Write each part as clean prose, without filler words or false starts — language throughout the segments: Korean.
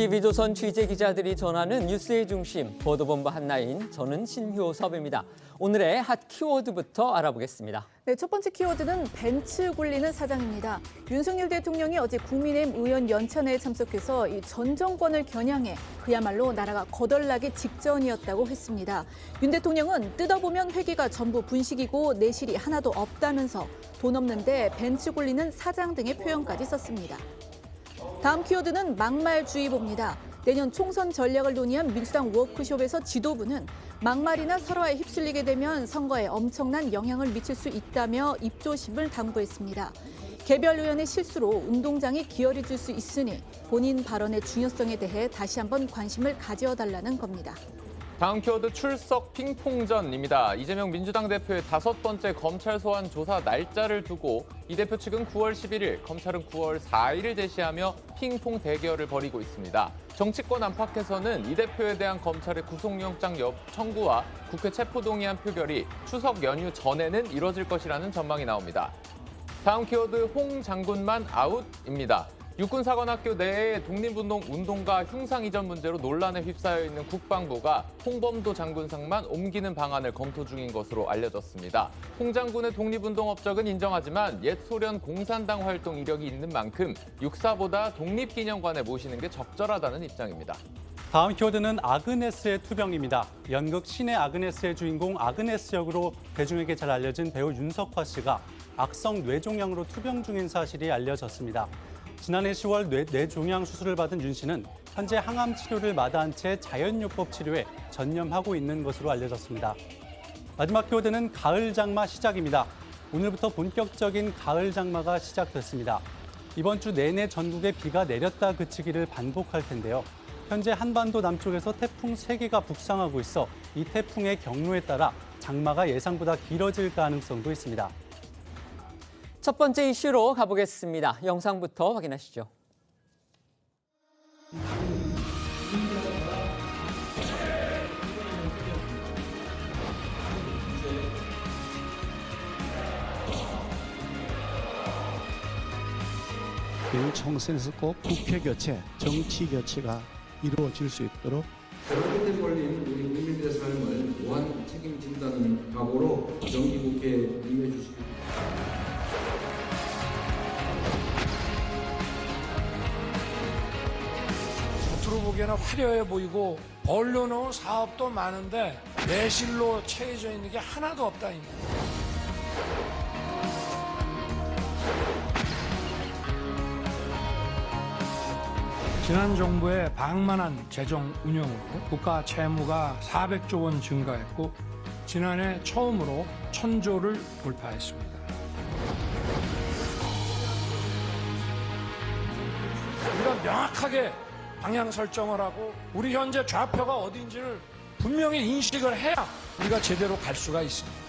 TV조선 취재기자들이 전하는 뉴스의 중심, 보도본부 한나인, 저는 신효섭입니다. 오늘의 핫 키워드부터 알아보겠습니다. 네, 첫 번째 키워드는 벤츠 굴리는 사장입니다. 윤석열 대통령이 어제 국민의힘 의원 연찬회에 참석해서 이 전 정권을 겨냥해 그야말로 나라가 거덜나기 직전이었다고 했습니다. 윤 대통령은 뜯어보면 회기가 전부 분식이고 내실이 하나도 없다면서 돈 없는데 벤츠 굴리는 사장 등의 표현까지 썼습니다. 다음 키워드는 막말주의보입니다. 내년 총선 전략을 논의한 민주당 워크숍에서 지도부는 막말이나 설화에 휩쓸리게 되면 선거에 엄청난 영향을 미칠 수 있다며 입조심을 당부했습니다. 개별 의원의 실수로 운동장이 기울어질 수 있으니 본인 발언의 중요성에 대해 다시 한번 관심을 가져달라는 겁니다. 다음 키워드 출석 핑퐁전입니다. 이재명 민주당 대표의 5번째 검찰 소환 조사 날짜를 두고 이 대표 측은 9월 11일, 검찰은 9월 4일을 제시하며 핑퐁 대결을 벌이고 있습니다. 정치권 안팎에서는 이 대표에 대한 검찰의 구속영장 청구와 국회 체포동의안 표결이 추석 연휴 전에는 이뤄질 것이라는 전망이 나옵니다. 다음 키워드 홍 장군만 아웃입니다. 육군사관학교 내에 독립운동가 흉상 이전 문제로 논란에 휩싸여 있는 국방부가 홍범도 장군상만 옮기는 방안을 검토 중인 것으로 알려졌습니다. 홍 장군의 독립운동 업적은 인정하지만 옛 소련 공산당 활동 이력이 있는 만큼 육사보다 독립기념관에 모시는 게 적절하다는 입장입니다. 다음 키워드는 아그네스의 투병입니다. 연극 신의 아그네스의 주인공 아그네스 역으로 대중에게 잘 알려진 배우 윤석화 씨가 악성 뇌종양으로 투병 중인 사실이 알려졌습니다. 지난해 10월 뇌종양 수술을 받은 윤 씨는 현재 항암 치료를 마다한 채 자연요법 치료에 전념하고 있는 것으로 알려졌습니다. 마지막 키워드는 가을 장마 시작입니다. 오늘부터 본격적인 가을 장마가 시작됐습니다. 이번 주 내내 전국에 비가 내렸다 그치기를 반복할 텐데요. 현재 한반도 남쪽에서 태풍 3개가 북상하고 있어 이 태풍의 경로에 따라 장마가 예상보다 길어질 가능성도 있습니다. 첫 번째 이슈로 가보겠습니다. 영상부터 확인하시죠. 내일 총선에서 꼭 국회 교체, 정치 교체가 이루어질 수 있도록 잘못된 걸린 우리 국민들의 삶을 무한 책임진다는 각오로 정기국회에 임해주시기 바랍니다. 겉으로 보기에는 화려해 보이고 벌려놓은 사업도 많은데 내실로 채워져 있는 게 하나도 없다. 지난 정부의 방만한 재정 운영으로 국가 채무가 400조 원 증가했고 지난해 처음으로 1000조를 돌파했습니다. 우리가 명확하게 방향 설정을 하고 우리 현재 좌표가 어디인지를 분명히 인식을 해야 우리가 제대로 갈 수가 있습니다.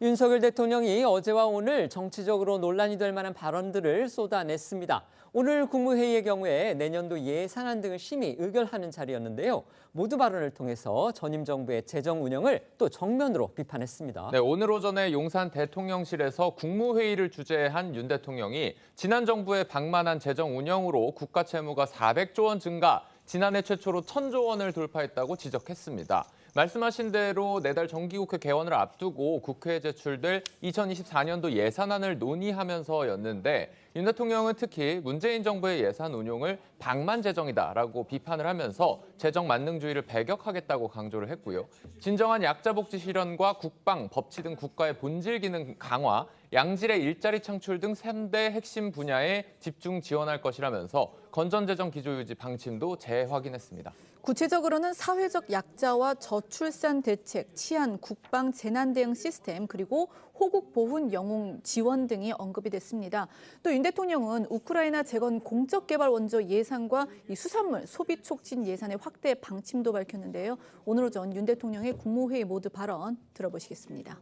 윤석열 대통령이 어제와 오늘 정치적으로 논란이 될 만한 발언들을 쏟아냈습니다. 오늘 국무회의의 경우에 내년도 예산안 등을 심의 의결하는 자리였는데요. 모두 발언을 통해서 전임 정부의 재정 운영을 또 정면으로 비판했습니다. 네, 오늘 오전에 용산 대통령실에서 국무회의를 주재한 윤 대통령이 지난 정부의 방만한 재정 운영으로 국가 채무가 400조 원 증가, 지난해 최초로 1000조 원을 돌파했다고 지적했습니다. 말씀하신 대로 내달 정기국회 개원을 앞두고 국회에 제출될 2024년도 예산안을 논의하면서였는데 윤 대통령은 특히 문재인 정부의 예산 운용을 방만 재정이다라고 비판을 하면서 재정 만능주의를 배격하겠다고 강조를 했고요. 진정한 약자 복지 실현과 국방, 법치 등 국가의 본질 기능 강화, 양질의 일자리 창출 등 3대 핵심 분야에 집중 지원할 것이라면서 건전재정 기조유지 방침도 재확인했습니다. 구체적으로는 사회적 약자와 저출산 대책, 치안, 국방, 재난 대응 시스템, 그리고 호국 보훈 영웅 지원 등이 언급이 됐습니다. 또 윤 대통령은 우크라이나 재건 공적 개발 원조 예산과 이 수산물 소비 촉진 예산의 확대 방침도 밝혔는데요. 오늘 오전 윤 대통령의 국무회의 모두 발언 들어보시겠습니다.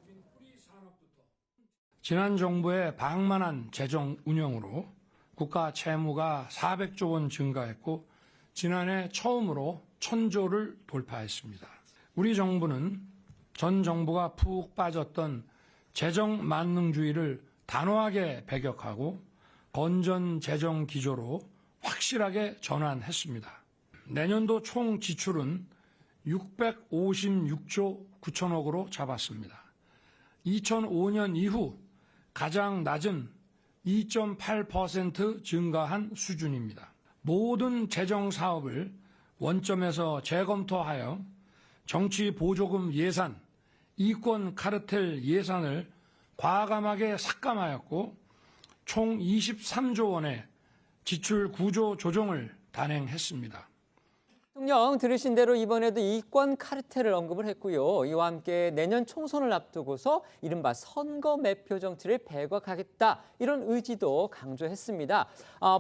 지난 정부의 방만한 재정 운영으로 국가 채무가 400조 원 증가했고 지난해 처음으로 1000조를 돌파했습니다. 우리 정부는 전 정부가 푹 빠졌던 재정 만능주의를 단호하게 배격하고 건전 재정 기조로 확실하게 전환했습니다. 내년도 총 지출은 656조 9천억으로 잡았습니다. 2005년 이후 가장 낮은 2.8% 증가한 수준입니다. 모든 재정 사업을 원점에서 재검토하여 정치 보조금 예산, 이권 카르텔 예산을 과감하게 삭감하였고 총 23조 원의 지출 구조 조정을 단행했습니다. 대통령 들으신 대로 이번에도 이권 카르텔을 언급을 했고요. 이와 함께 내년 총선을 앞두고서 이른바 선거 매표 정치를 배격하겠다 이런 의지도 강조했습니다.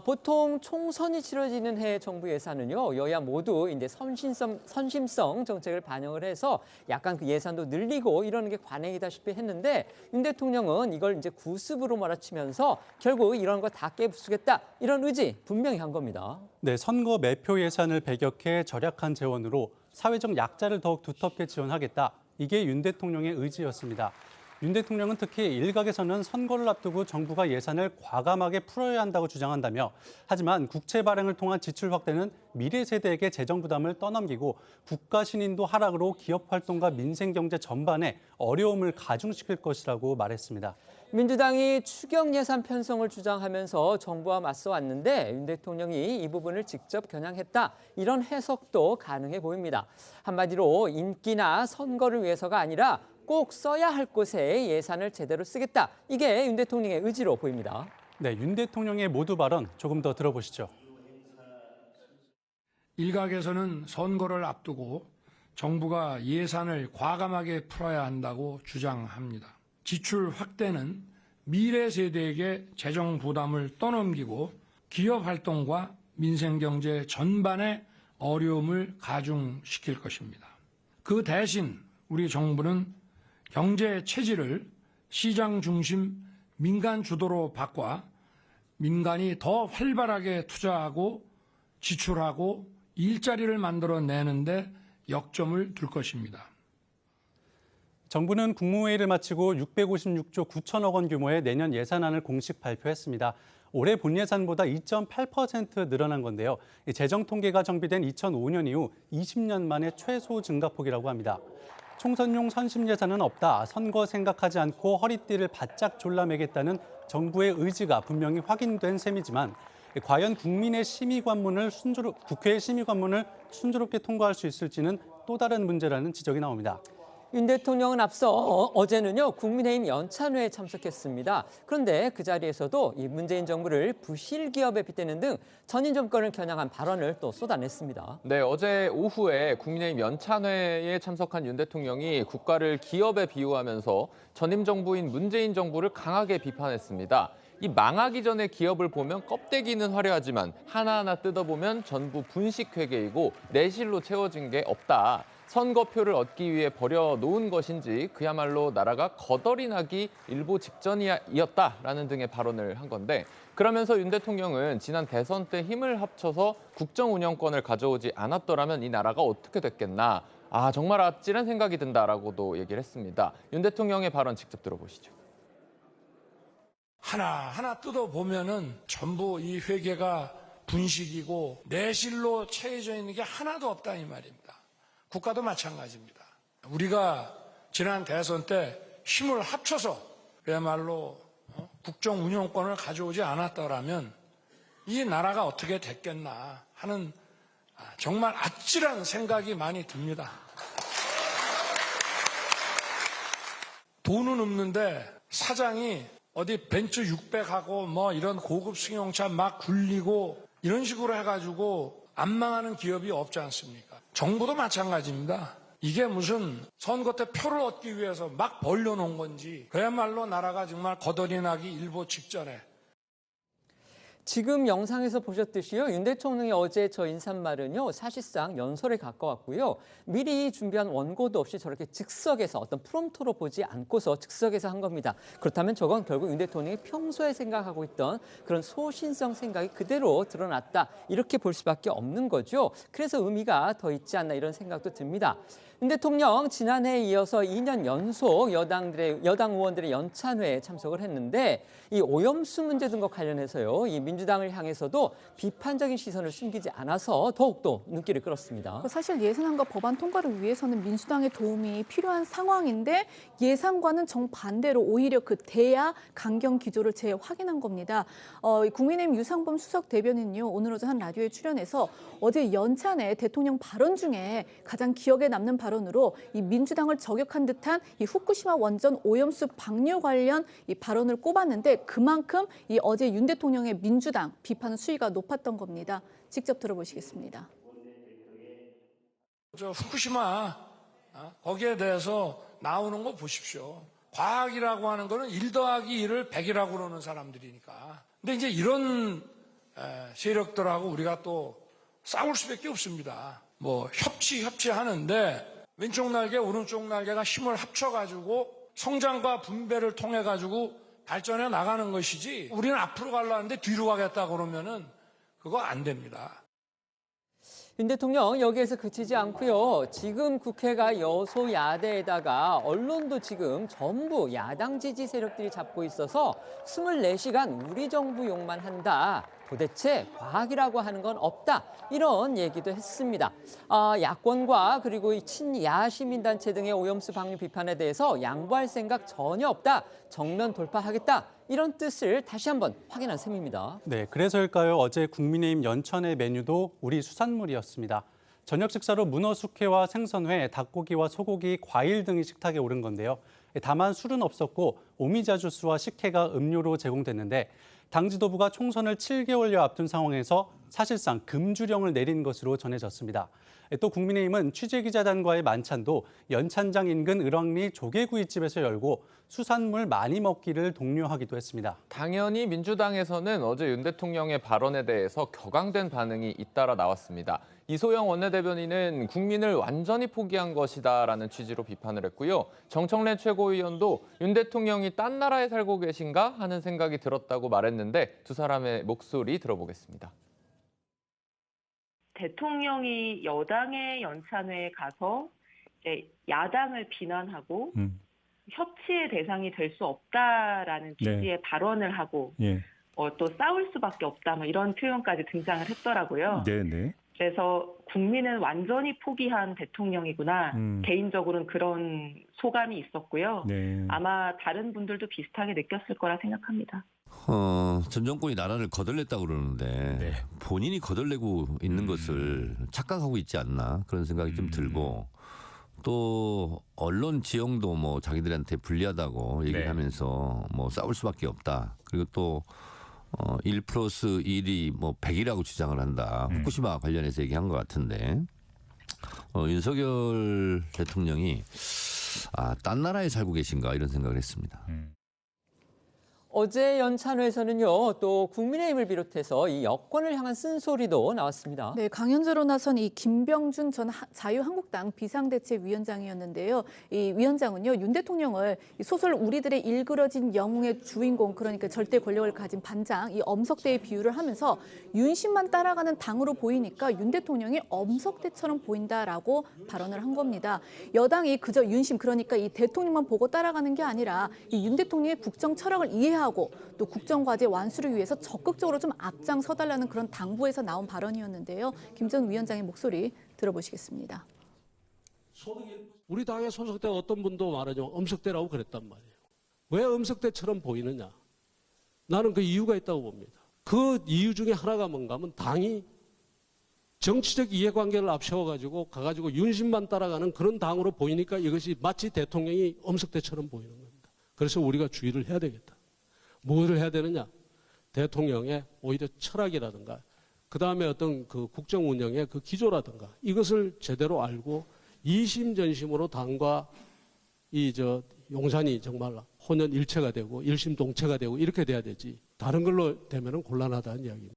보통 총선이 치러지는 해 정부 예산은요 여야 모두 이제 선심성 정책을 반영을 해서 약간 그 예산도 늘리고 이러는 게 관행이다시피 했는데 윤 대통령은 이걸 이제 구습으로 몰아치면서 결국 이런 거 다 깨부수겠다 이런 의지 분명히 한 겁니다. 네, 선거 매표 예산을 배격해 절약한 재원으로 사회적 약자를 더욱 두텁게 지원하겠다. 이게 윤 대통령의 의지였습니다. 윤 대통령은 특히 일각에서는 선거를 앞두고 정부가 예산을 과감하게 풀어야 한다고 주장한다며 하지만 국채 발행을 통한 지출 확대는 미래 세대에게 재정 부담을 떠넘기고 국가 신인도 하락으로 기업 활동과 민생 경제 전반에 어려움을 가중시킬 것이라고 말했습니다. 민주당이 추경 예산 편성을 주장하면서 정부와 맞서 왔는데 윤 대통령이 이 부분을 직접 겨냥했다. 이런 해석도 가능해 보입니다. 한마디로 인기나 선거를 위해서가 아니라 꼭 써야 할 곳에 예산을 제대로 쓰겠다. 이게 윤 대통령의 의지로 보입니다. 네, 윤 대통령의 모두 발언 조금 더 들어보시죠. 일각에서는 선거를 앞두고 정부가 예산을 과감하게 풀어야 한다고 주장합니다. 지출 확대는 미래 세대에게 재정 부담을 떠넘기고 기업 활동과 민생 경제 전반에 어려움을 가중시킬 것입니다. 그 대신 우리 정부는 경제 체질을 시장 중심 민간 주도로 바꿔 민간이 더 활발하게 투자하고 지출하고 일자리를 만들어내는데 역점을 둘 것입니다. 정부는 국무회의를 마치고 656조 9천억 원 규모의 내년 예산안을 공식 발표했습니다. 올해 본 예산보다 2.8% 늘어난 건데요. 재정 통계가 정비된 2005년 이후 20년 만에 최소 증가폭이라고 합니다. 총선용 선심 예산은 없다. 선거 생각하지 않고 허리띠를 바짝 졸라매겠다는 정부의 의지가 분명히 확인된 셈이지만 과연 국회의 심의 관문을 순조롭게 통과할 수 있을지는 또 다른 문제라는 지적이 나옵니다. 윤 대통령은 앞서 어제는요 국민의힘 연찬회에 참석했습니다. 그런데 그 자리에서도 이 문재인 정부를 부실 기업에 빗대는 등 전임 정권을 겨냥한 발언을 또 쏟아냈습니다. 네, 어제 오후에 국민의힘 연찬회에 참석한 윤 대통령이 국가를 기업에 비유하면서 전임 정부인 문재인 정부를 강하게 비판했습니다. 이 망하기 전에 기업을 보면 껍데기는 화려하지만 하나하나 뜯어보면 전부 분식회계이고 내실로 채워진 게 없다. 선거표를 얻기 위해 버려놓은 것인지 그야말로 나라가 거덜이 나기 일보 직전이었다라는 등의 발언을 한 건데 그러면서 윤 대통령은 지난 대선 때 힘을 합쳐서 국정 운영권을 가져오지 않았더라면 이 나라가 어떻게 됐겠나. 정말 아찔한 생각이 든다라고도 얘기를 했습니다. 윤 대통령의 발언 직접 들어보시죠. 하나하나 뜯어보면은 전부 이 회계가 분식이고 내실로 채워져 있는 게 하나도 없다 이 말입니다. 국가도 마찬가지입니다. 우리가 지난 대선 때 힘을 합쳐서 그야말로 국정 운영권을 가져오지 않았더라면 이 나라가 어떻게 됐겠나 하는 정말 아찔한 생각이 많이 듭니다. 돈은 없는데 사장이 어디 벤츠 600하고 뭐 이런 고급 승용차 막 굴리고 이런 식으로 해가지고 안 망하는 기업이 없지 않습니까? 정부도 마찬가지입니다. 이게 무슨 선거 때 표를 얻기 위해서 막 벌려놓은 건지 그야말로 나라가 정말 거덜이 나기 일보 직전에. 지금 영상에서 보셨듯이요. 윤 대통령이 어제 저 인사말은요. 사실상 연설에 가까웠고요. 미리 준비한 원고도 없이 저렇게 즉석에서 어떤 프롬프터로 보지 않고서 즉석에서 한 겁니다. 그렇다면 저건 결국 윤 대통령이 평소에 생각하고 있던 그런 소신성 생각이 그대로 드러났다. 이렇게 볼 수밖에 없는 거죠. 그래서 의미가 더 있지 않나 이런 생각도 듭니다. 윤 대통령 지난해에 이어서 2년 연속 여당 의원들의 연찬회에 참석을 했는데 이 오염수 문제 등과 관련해서요. 이 민주당을 향해서도 비판적인 시선을 숨기지 않아서 더욱더 눈길을 끌었습니다. 사실 예산안과 법안 통과를 위해서는 민주당의 도움이 필요한 상황인데 예상과는 정반대로 오히려 그 대야 강경 기조를 재확인한 겁니다. 국민의힘 유상범 수석 대변인요. 오늘 오전 한 라디오에 출연해서 어제 연찬회 대통령 발언 중에 가장 기억에 남는 발언으로 이 민주당을 저격한 듯한 이 후쿠시마 원전 오염수 방류 관련 이 발언을 꼽았는데 그만큼 이 어제 윤 대통령의 민주당 비판 수위가 높았던 겁니다. 직접 들어보시겠습니다. 저 후쿠시마 거기에 대해서 나오는 거 보십시오. 과학이라고 하는 거는 1 더하기 1을 100이라고 그러는 사람들이니까. 근데 이제 이런 세력들하고 우리가 또 싸울 수밖에 없습니다. 뭐 협치하는데 왼쪽 날개, 오른쪽 날개가 힘을 합쳐가지고 성장과 분배를 통해가지고 발전해 나가는 것이지 우리는 앞으로 가려는데 뒤로 가겠다 그러면은 그거 안 됩니다. 윤 대통령 여기에서 그치지 않고요. 지금 국회가 여소야대에다가 언론도 지금 전부 야당 지지 세력들이 잡고 있어서 24시간 우리 정부 욕만 한다. 도대체 과학이라고 하는 건 없다. 이런 얘기도 했습니다. 야권과 그리고 이 친야 시민단체 등의 오염수 방류 비판에 대해서 양보할 생각 전혀 없다. 정면 돌파하겠다. 이런 뜻을 다시 한번 확인한 셈입니다. 네, 그래서일까요? 어제 국민의힘 연찬회 메뉴도 우리 수산물이었습니다. 저녁 식사로 문어 숙회와 생선회, 닭고기와 소고기, 과일 등이 식탁에 오른 건데요. 다만 술은 없었고 오미자 주스와 식혜가 음료로 제공됐는데 당 지도부가 총선을 7개월여 앞둔 상황에서 사실상 금주령을 내린 것으로 전해졌습니다. 또 국민의힘은 취재기자단과의 만찬도 연찬장 인근 을왕리 조개구이집에서 열고 수산물 많이 먹기를 독려하기도 했습니다. 당연히 민주당에서는 어제 윤 대통령의 발언에 대해서 격앙된 반응이 잇따라 나왔습니다. 이소영 원내대변인은 국민을 완전히 포기한 것이다라는 취지로 비판을 했고요. 정청래 최고위원도 윤 대통령이 딴 나라에 살고 계신가 하는 생각이 들었다고 말했는데 두 사람의 목소리 들어보겠습니다. 대통령이 여당의 연찬회에 가서 이제 야당을 비난하고 협치의 대상이 될 수 없다라는 취지의 발언을 하고 또 싸울 수밖에 없다 뭐 이런 표현까지 등장을 했더라고요. 그래서 국민은 완전히 포기한 대통령이구나. 개인적으로는 그런 소감이 있었고요. 아마 다른 분들도 비슷하게 느꼈을 거라 생각합니다. 전 정권이 나라를 거덜냈다고 그러는데 본인이 거덜내고 있는 것을 착각하고 있지 않나 그런 생각이 좀 들고 또 언론 지형도 뭐 자기들한테 불리하다고 얘기를 하면서 뭐 싸울 수밖에 없다. 그리고 또 1+1이 뭐 100이라고 주장을 한다. 후쿠시마 관련해서 얘기한 것 같은데 윤석열 대통령이 딴 나라에 살고 계신가 이런 생각을 했습니다. 어제 연찬회에서는요, 또 국민의힘을 비롯해서 이 여권을 향한 쓴소리도 나왔습니다. 네, 강연자로 나선 이 김병준 전 자유한국당 비상대책위원장이었는데요. 이 위원장은요, 윤 대통령을 이 소설 우리들의 일그러진 영웅의 주인공, 그러니까 절대 권력을 가진 반장, 이 엄석대에 비유를 하면서 윤심만 따라가는 당으로 보이니까 윤 대통령이 엄석대처럼 보인다라고 발언을 한 겁니다. 여당이 그저 윤심, 그러니까 이 대통령만 보고 따라가는 게 아니라 이 윤 대통령의 국정 철학을 이해하고 또 국정과제 완수를 위해서 적극적으로 좀 앞장서달라는 그런 당부에서 나온 발언이었는데요. 김 전 위원장의 목소리 들어보시겠습니다. 우리 당의 소속대 어떤 분도 말하죠. 엄석대라고 그랬단 말이에요. 왜 엄석대처럼 보이느냐? 나는 그 이유가 있다고 봅니다. 그 이유 중에 하나가 뭔가 하면 당이 정치적 이해관계를 앞세워가지고 가가지고 윤심만 따라가는 그런 당으로 보이니까 이것이 마치 대통령이 엄석대처럼 보이는 겁니다. 그래서 우리가 주의를 해야 되겠다. 무엇을 해야 되느냐? 대통령의 오히려 철학이라든가 그다음에 어떤 그 국정 운영의 그 기조라든가 이것을 제대로 알고 이심전심으로 당과 용산이 정말 혼연일체가 되고 일심동체가 되고 이렇게 돼야 되지. 다른 걸로 되면은 곤란하다는 이야기입니다.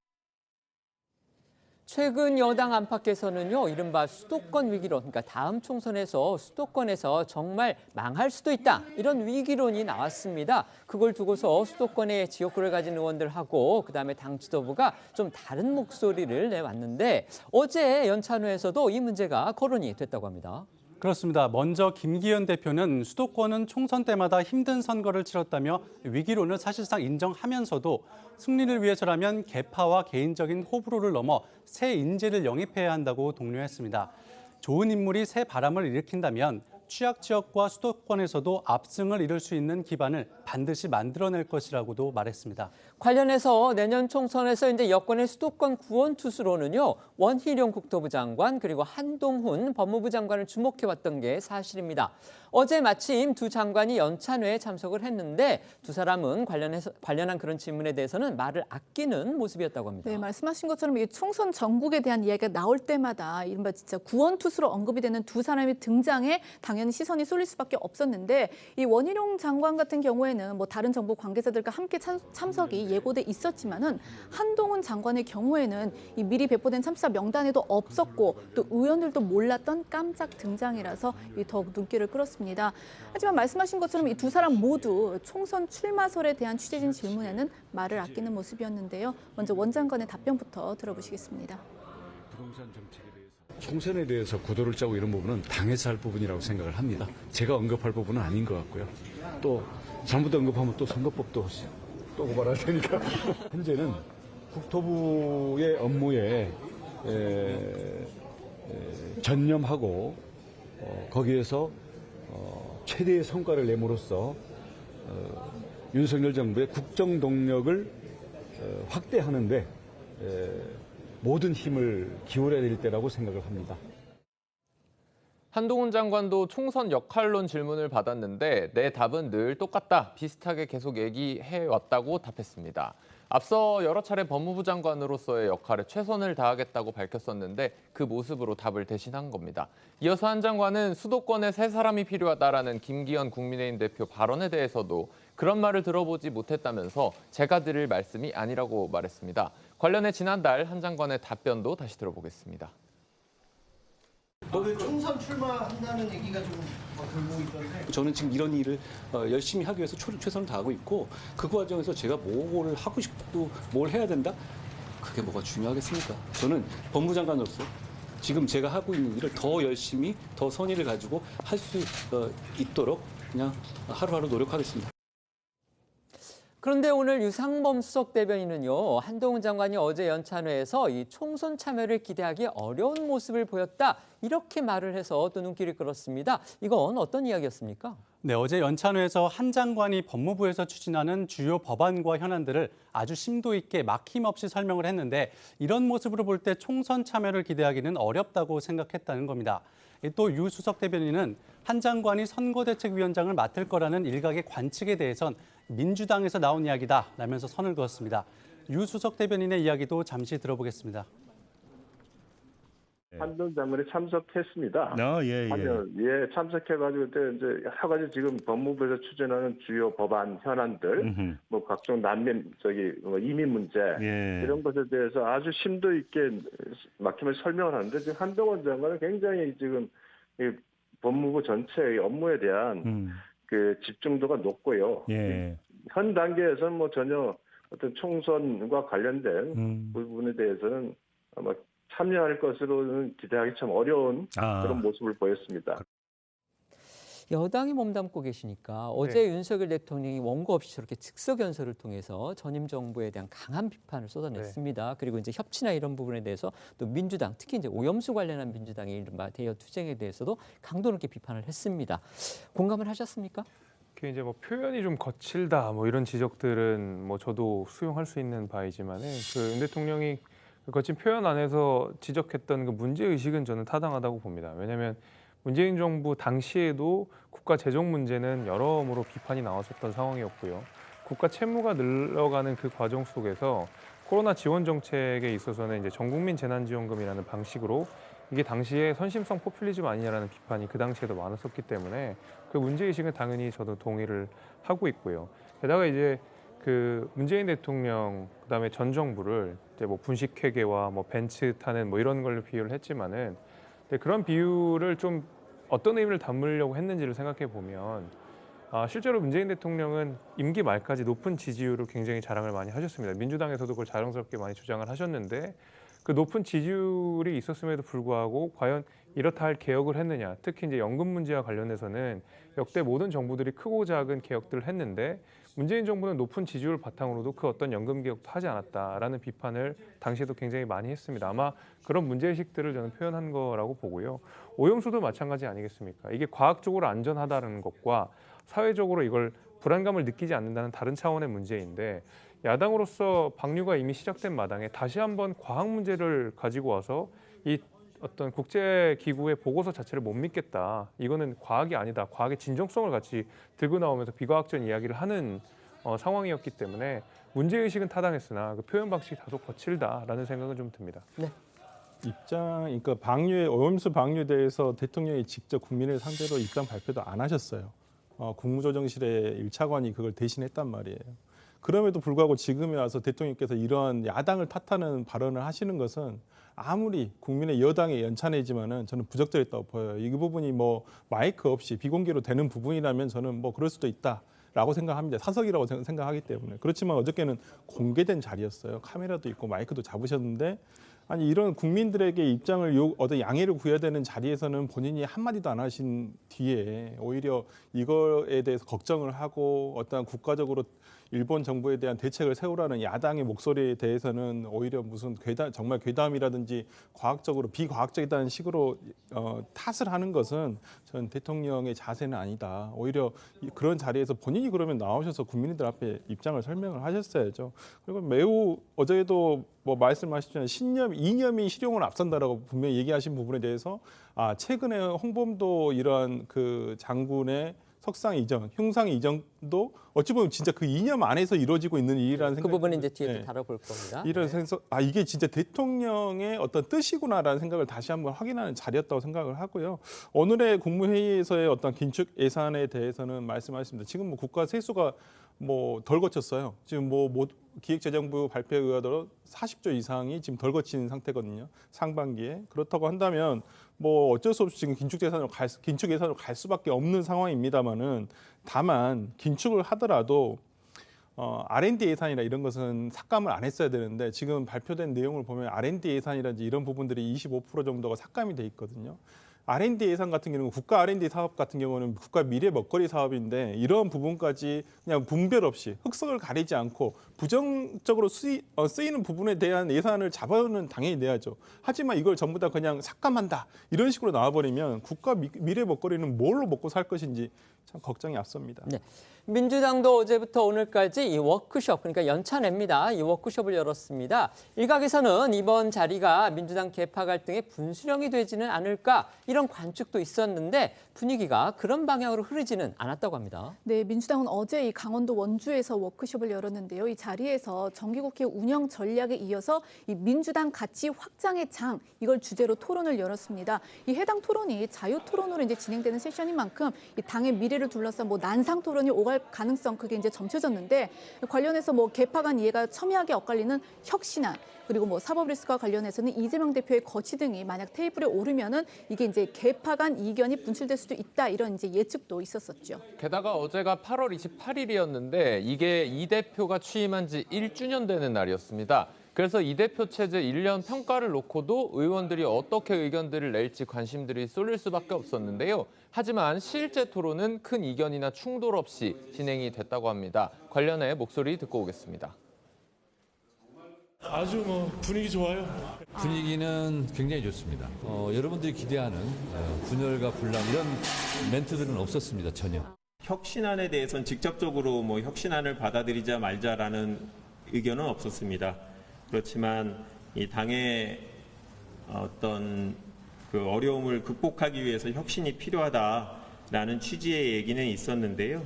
최근 여당 안팎에서는요, 이른바 수도권 위기론, 그러니까 다음 총선에서 수도권에서 정말 망할 수도 있다, 이런 위기론이 나왔습니다. 그걸 두고서 수도권의 지역구를 가진 의원들하고 그다음에 당 지도부가 좀 다른 목소리를 내왔는데 어제 연찬회에서도 이 문제가 거론이 됐다고 합니다. 그렇습니다. 먼저 김기현 대표는 수도권은 총선 때마다 힘든 선거를 치렀다며 위기론을 사실상 인정하면서도 승리를 위해서라면 계파와 개인적인 호불호를 넘어 새 인재를 영입해야 한다고 독려했습니다. 좋은 인물이 새 바람을 일으킨다면 취약 지역과 수도권에서도 압승을 이룰 수 있는 기반을 반드시 만들어낼 것이라고도 말했습니다. 관련해서 내년 총선에서 이제 여권의 수도권 구원 투수로는요, 원희룡 국토부 장관 그리고 한동훈 법무부 장관을 주목해왔던 게 사실입니다. 어제 마침 두 장관이 연찬회에 참석을 했는데 두 사람은 관련한 그런 질문에 대해서는 말을 아끼는 모습이었다고 합니다. 네, 말씀하신 것처럼 이 총선 전국에 대한 이야기가 나올 때마다 이른바 진짜 구원 투수로 언급이 되는 두 사람의 등장에 당연히 시선이 쏠릴 수밖에 없었는데 이 원희룡 장관 같은 경우에는 뭐 다른 정부 관계자들과 함께 참석이 예고돼 있었지만은 한동훈 장관의 경우에는 이 미리 배포된 참사 명단에도 없었고 또 의원들도 몰랐던 깜짝 등장이라서 더욱 눈길을 끌었습니다. 하지만 말씀하신 것처럼 이 두 사람 모두 총선 출마설에 대한 취재진 질문에는 말을 아끼는 모습이었는데요. 먼저 원 장관의 답변부터 들어보시겠습니다. 부동산 정책에 대해서 총선에 대해서 구도를 짜고 이런 부분은 당에서 할 부분이라고 생각을 합니다. 제가 언급할 부분은 아닌 것 같고요. 또 잘못 언급하면 또 선거법도 또 고발할 테니까. 현재는 국토부의 업무에 전념하고 거기에서 최대의 성과를 내므로써 윤석열 정부의 국정 동력을 확대하는데 모든 힘을 기울여야 될 때라고 생각을 합니다. 한동훈 장관도 총선 역할론 질문을 받았는데 내 답은 늘 똑같다, 비슷하게 계속 얘기해왔다고 답했습니다. 앞서 여러 차례 법무부 장관으로서의 역할에 최선을 다하겠다고 밝혔었는데 그 모습으로 답을 대신한 겁니다. 이어서 한 장관은 수도권에 새 사람이 필요하다라는 김기현 국민의힘 대표 발언에 대해서도 그런 말을 들어보지 못했다면서 제가 드릴 말씀이 아니라고 말했습니다. 관련해 지난달 한 장관의 답변도 다시 들어보겠습니다. 왜 총선 출마한다는 얘기가 좀 돌고 있던데. 저는 지금 이런 일을 열심히 하기 위해서 최선을 다하고 있고 그 과정에서 제가 뭘 하고 싶고 뭘 해야 된다? 그게 뭐가 중요하겠습니까? 저는 법무장관으로서 지금 제가 하고 있는 일을 더 열심히 더 선의를 가지고 할 수 있도록 그냥 하루하루 노력하겠습니다. 그런데 오늘 유상범 수석 대변인은요, 한동훈 장관이 어제 연찬회에서 이 총선 참여를 기대하기 어려운 모습을 보였다, 이렇게 말을 해서 또 눈길을 끌었습니다. 이건 어떤 이야기였습니까? 네, 어제 연찬회에서 한 장관이 법무부에서 추진하는 주요 법안과 현안들을 아주 심도 있게 막힘없이 설명을 했는데 이런 모습으로 볼 때 총선 참여를 기대하기는 어렵다고 생각했다는 겁니다. 또 유 수석 대변인은 한 장관이 선거대책위원장을 맡을 거라는 일각의 관측에 대해선 민주당에서 나온 이야기다 라면서 선을 그었습니다. 유 수석 대변인의 이야기도 잠시 들어보겠습니다. 한동훈 장관이 참석했습니다. 예. 참석해가지고 그때 이제 여러 가지 지금 법무부에서 추진하는 주요 법안 현안들, 뭐 각종 난민 이민 문제 이런 것에 대해서 아주 심도 있게 막힘을 설명을 하는데 지금 한동훈 장관은 굉장히 지금 이 법무부 전체의 업무에 대한 그 집중도가 높고요. 현 단계에서는 뭐 전혀 어떤 총선과 관련된 부분에 대해서는 아마 참여할 것으로는 기대하기 참 어려운 그런 모습을 보였습니다. 여당이 몸담고 계시니까 어제 윤석열 대통령이 원고 없이 저렇게 즉석 연설을 통해서 전임 정부에 대한 강한 비판을 쏟아냈습니다. 그리고 이제 협치나 이런 부분에 대해서 또 민주당, 특히 이제 오염수 관련한 민주당의 이른바 대여 투쟁에 대해서도 강도 높게 비판을 했습니다. 공감을 하셨습니까? 그 이제 뭐 표현이 좀 거칠다 뭐 이런 지적들은 뭐 저도 수용할 수 있는 바이지만은 그 윤 대통령이 거친 표현 안에서 지적했던 그 문제 의식은 저는 타당하다고 봅니다. 왜냐하면 문재인 정부 당시에도 국가 재정 문제는 여러모로 비판이 나왔었던 상황이었고요. 국가 채무가 늘어가는 그 과정 속에서 코로나 지원 정책에 있어서는 이제 전국민 재난지원금이라는 방식으로 이게 당시에 선심성 포퓰리즘 아니냐라는 비판이 그 당시에도 많았었기 때문에 그 문제 의식은 당연히 저도 동의를 하고 있고요. 게다가 이제 그 문재인 대통령 그다음에 전 정부를 이제 뭐 분식회계와 뭐 벤츠 타는 뭐 이런 걸로 비유를 했지만은 그런 비유를 좀 어떤 의미를 담으려고 했는지를 생각해 보면 실제로 문재인 대통령은 임기 말까지 높은 지지율을 굉장히 자랑을 많이 하셨습니다. 민주당에서도 그걸 자랑스럽게 많이 주장을 하셨는데 그 높은 지지율이 있었음에도 불구하고 과연 이렇다 할 개혁을 했느냐. 특히 이제 연금 문제와 관련해서는 역대 모든 정부들이 크고 작은 개혁들을 했는데 문재인 정부는 높은 지지율 바탕으로도 그 어떤 연금 개혁도 하지 않았다라는 비판을 당시에도 굉장히 많이 했습니다. 아마 그런 문제의식들을 저는 표현한 거라고 보고요. 오염수도 마찬가지 아니겠습니까? 이게 과학적으로 안전하다는 것과 사회적으로 이걸 불안감을 느끼지 않는다는 다른 차원의 문제인데 야당으로서 방류가 이미 시작된 마당에 다시 한번 과학 문제를 가지고 와서 이 어떤 국제기구의 보고서 자체를 못 믿겠다. 이거는 과학이 아니다. 과학의 진정성을 같이 들고 나오면서 비과학적 이야기를 하는 상황이었기 때문에 문제의식은 타당했으나 그 표현 방식이 다소 거칠다라는 생각은 좀 듭니다. 네. 그러니까 오염수 방류에 대해서 대통령이 직접 국민을 상대로 입장 발표도 안 하셨어요. 국무조정실의 1차관이 그걸 대신했단 말이에요. 그럼에도 불구하고 지금에 와서 대통령께서 이런 야당을 탓하는 발언을 하시는 것은 아무리 국민의 여당의 연찬회지만은 저는 부적절했다고 보여요. 이 부분이 뭐 마이크 없이 비공개로 되는 부분이라면 저는 뭐 그럴 수도 있다라고 생각합니다. 사석이라고 생각하기 때문에. 그렇지만 어저께는 공개된 자리였어요. 카메라도 있고 마이크도 잡으셨는데 아니 이런 국민들에게 입장을 어떤 양해를 구해야 되는 자리에서는 본인이 한마디도 안 하신 뒤에 오히려 이거에 대해서 걱정을 하고 어떤 국가적으로 일본 정부에 대한 대책을 세우라는 야당의 목소리에 대해서는 오히려 무슨 정말 괴담이라든지 과학적으로 비과학적이라는 식으로 탓을 하는 것은 전 대통령의 자세는 아니다. 오히려 그런 자리에서 본인이 그러면 나오셔서 국민들 앞에 입장을 설명을 하셨어야죠. 그리고 매우 어제도 뭐 말씀하셨지만 이념이 실용을 앞선다라고 분명히 얘기하신 부분에 대해서 최근에 홍범도 이러한 그 장군의 석상 이전, 흉상 이전도 어찌 보면 진짜 그 이념 안에서 이루어지고 있는 일이라는 생각이 그 부분은 이제 뒤에 또 다뤄볼 겁니다. 이런 생각, 이게 진짜 대통령의 어떤 뜻이구나라는 생각을 다시 한번 확인하는 자리였다고 생각을 하고요. 오늘의 국무회의에서의 어떤 긴축 예산에 대해서는 말씀하셨습니다. 지금 뭐 국가 세수가 뭐 덜 거쳤어요. 지금 뭐 기획재정부 발표에 의하도록 40조 이상이 지금 덜 거친 상태거든요. 상반기에. 그렇다고 한다면 뭐 어쩔 수 없이 지금 긴축 예산으로 갈 수밖에 없는 상황입니다만은 다만 긴축을 하더라도 R&D 예산이나 이런 것은 삭감을 안 했어야 되는데 지금 발표된 내용을 보면 R&D 예산이라든지 이런 부분들이 25% 정도가 삭감이 돼 있거든요. R&D 예산 같은 경우는 국가 R&D 사업 같은 경우는 국가 미래 먹거리 사업인데 이런 부분까지 그냥 분별 없이 흑석을 가리지 않고 부정적으로 쓰이는 부분에 대한 예산을 잡아는 당연히 내야죠. 하지만 이걸 전부 다 그냥 삭감한다 이런 식으로 나와버리면 국가 미래 먹거리는 뭘로 먹고 살 것인지 참 걱정이 앞섭니다. 네. 민주당도 어제부터 오늘까지 이 워크숍, 그러니까 연찬회입니다. 이 워크숍을 열었습니다. 일각에서는 이번 자리가 민주당 계파 갈등의 분수령이 되지는 않을까 이런 관측도 있었는데 분위기가 그런 방향으로 흐르지는 않았다고 합니다. 네, 민주당은 어제 이 강원도 원주에서 워크숍을 열었는데요. 이 자리에서 정기국회 운영 전략에 이어서 이 민주당 가치 확장의 장 이걸 주제로 토론을 열었습니다. 이 해당 토론이 자유 토론으로 이제 진행되는 세션인 만큼 이 당의 미래를 둘러싼 뭐 난상 토론이 오갈 가능성 그게 이제 점쳐졌는데 관련해서 뭐 계파 간 이해가 첨예하게 엇갈리는 혁신안 그리고 뭐 사법 리스크와 관련해서는 이재명 대표의 거취 등이 만약 테이블에 오르면은 이게 이제 계파 간 이견이 분출될 수도 있다 이런 이제 예측도 있었었죠. 게다가 어제가 8월 28일이었는데 이게 이 대표가 취임한 지 1주년 되는 날이었습니다. 그래서 이 대표 체제 1년 평가를 놓고도 의원들이 어떻게 의견들을 낼지 관심들이 쏠릴 수밖에 없었는데요. 하지만 실제 토론은 큰 이견이나 충돌 없이 진행이 됐다고 합니다. 관련해 목소리 듣고 오겠습니다. 아주 뭐 분위기 좋아요. 분위기는 굉장히 좋습니다. 여러분들이 기대하는 분열과 분란 이런 멘트들은 없었습니다. 전혀. 혁신안에 대해서는 직접적으로 뭐 혁신안을 받아들이자 말자라는 의견은 없었습니다. 그렇지만 이 당의 어떤 그 어려움을 극복하기 위해서 혁신이 필요하다라는 취지의 얘기는 있었는데요.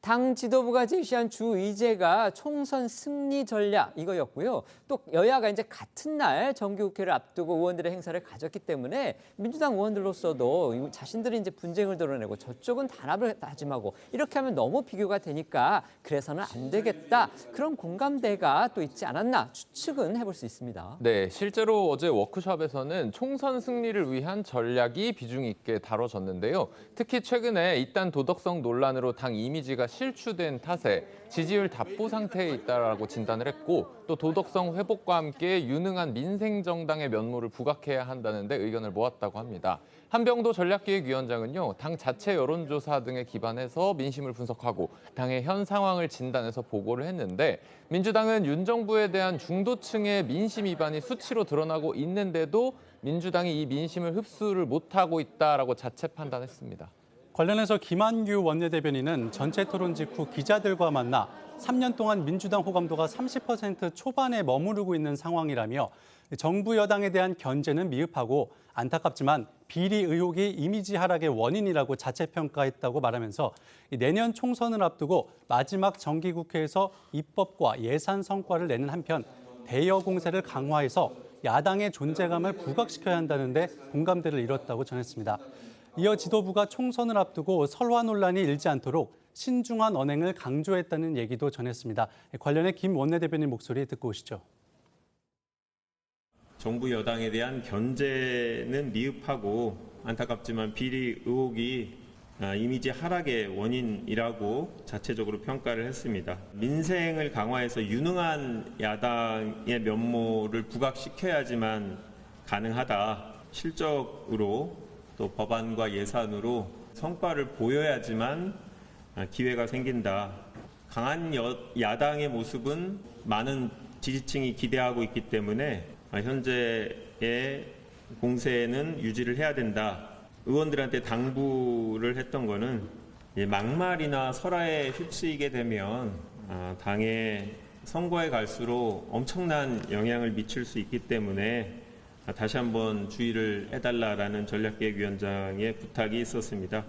당 지도부가 제시한 주 의제가 총선 승리 전략 이거였고요. 또 여야가 이제 같은 날 정기국회를 앞두고 의원들의 행사를 가졌기 때문에 민주당 의원들로서도 자신들이 이제 분쟁을 드러내고 저쪽은 단합을 다짐하고 이렇게 하면 너무 비교가 되니까 그래서는 안 되겠다. 그런 공감대가 또 있지 않았나 추측은 해볼 수 있습니다. 네, 실제로 어제 워크숍에서는 총선 승리를 위한 전략이 비중 있게 다뤄졌는데요. 특히 최근에 잇단 도덕성 논란으로 당 이미지가 실추된 탓에 지지율 답보 상태에 있다라고 진단을 했고 또 도덕성 회복과 함께 유능한 민생정당의 면모를 부각해야 한다는 데 의견을 모았다고 합니다. 한병도 전략기획위원장은요, 당 자체 여론조사 등에 기반해서 민심을 분석하고 당의 현 상황을 진단해서 보고를 했는데 민주당은 윤 정부에 대한 중도층의 민심 위반이 수치로 드러나고 있는데도 민주당이 이 민심을 흡수를 못하고 있다라고 자체 판단했습니다. 관련해서 김한규 원내대변인은 전체 토론 직후 기자들과 만나 3년 동안 민주당 호감도가 30% 초반에 머무르고 있는 상황이라며 정부 여당에 대한 견제는 미흡하고 안타깝지만 비리 의혹이 이미지 하락의 원인이라고 자체 평가했다고 말하면서 내년 총선을 앞두고 마지막 정기국회에서 입법과 예산 성과를 내는 한편 대여 공세를 강화해서 야당의 존재감을 부각시켜야 한다는데 공감대를 이뤘다고 전했습니다. 이어 지도부가 총선을 앞두고 설화 논란이 일지 않도록 신중한 언행을 강조했다는 얘기도 전했습니다. 관련해 김 원내대변인 목소리 듣고 오시죠. 정부 여당에 대한 견제는 미흡하고 안타깝지만 비리 의혹이 이미지 하락의 원인이라고 자체적으로 평가를 했습니다. 민생을 강화해서 유능한 야당의 면모를 부각시켜야지만 가능하다. 실적으로 또 법안과 예산으로 성과를 보여야지만 기회가 생긴다. 강한 야당의 모습은 많은 지지층이 기대하고 있기 때문에 현재의 공세는 유지를 해야 된다. 의원들한테 당부를 했던 거는 막말이나 설화에 휩쓰이게 되면 당의 선거에 갈수록 엄청난 영향을 미칠 수 있기 때문에 다시 한번 주의를 해달라라는 전략기획위원장의 부탁이 있었습니다.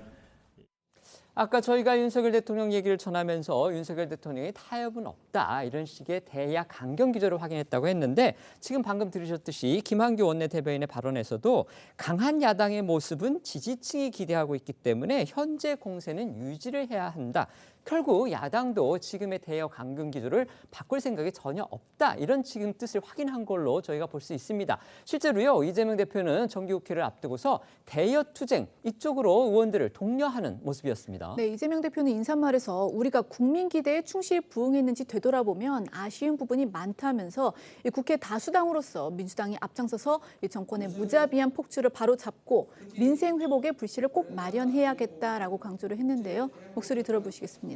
아까 저희가 윤석열 대통령 얘기를 전하면서 윤석열 대통령이 타협은 없다 이런 식의 대야 강경 기조를 확인했다고 했는데 지금 방금 들으셨듯이 김한규 원내대변인의 발언에서도 강한 야당의 모습은 지지층이 기대하고 있기 때문에 현재 공세는 유지를 해야 한다. 결국 야당도 지금의 대여 강경 기조를 바꿀 생각이 전혀 없다. 이런 지금 뜻을 확인한 걸로 저희가 볼 수 있습니다. 실제로요. 이재명 대표는 정기국회를 앞두고서 대여 투쟁 이쪽으로 의원들을 독려하는 모습이었습니다. 네, 이재명 대표는 인사말에서 우리가 국민 기대에 충실히 부응했는지 되돌아보면 아쉬운 부분이 많다면서 국회 다수당으로서 민주당이 앞장서서 정권의 무자비한 폭주를 바로잡고 민생 회복의 불씨를 꼭 마련해야겠다라고 강조를 했는데요. 목소리 들어보시겠습니다.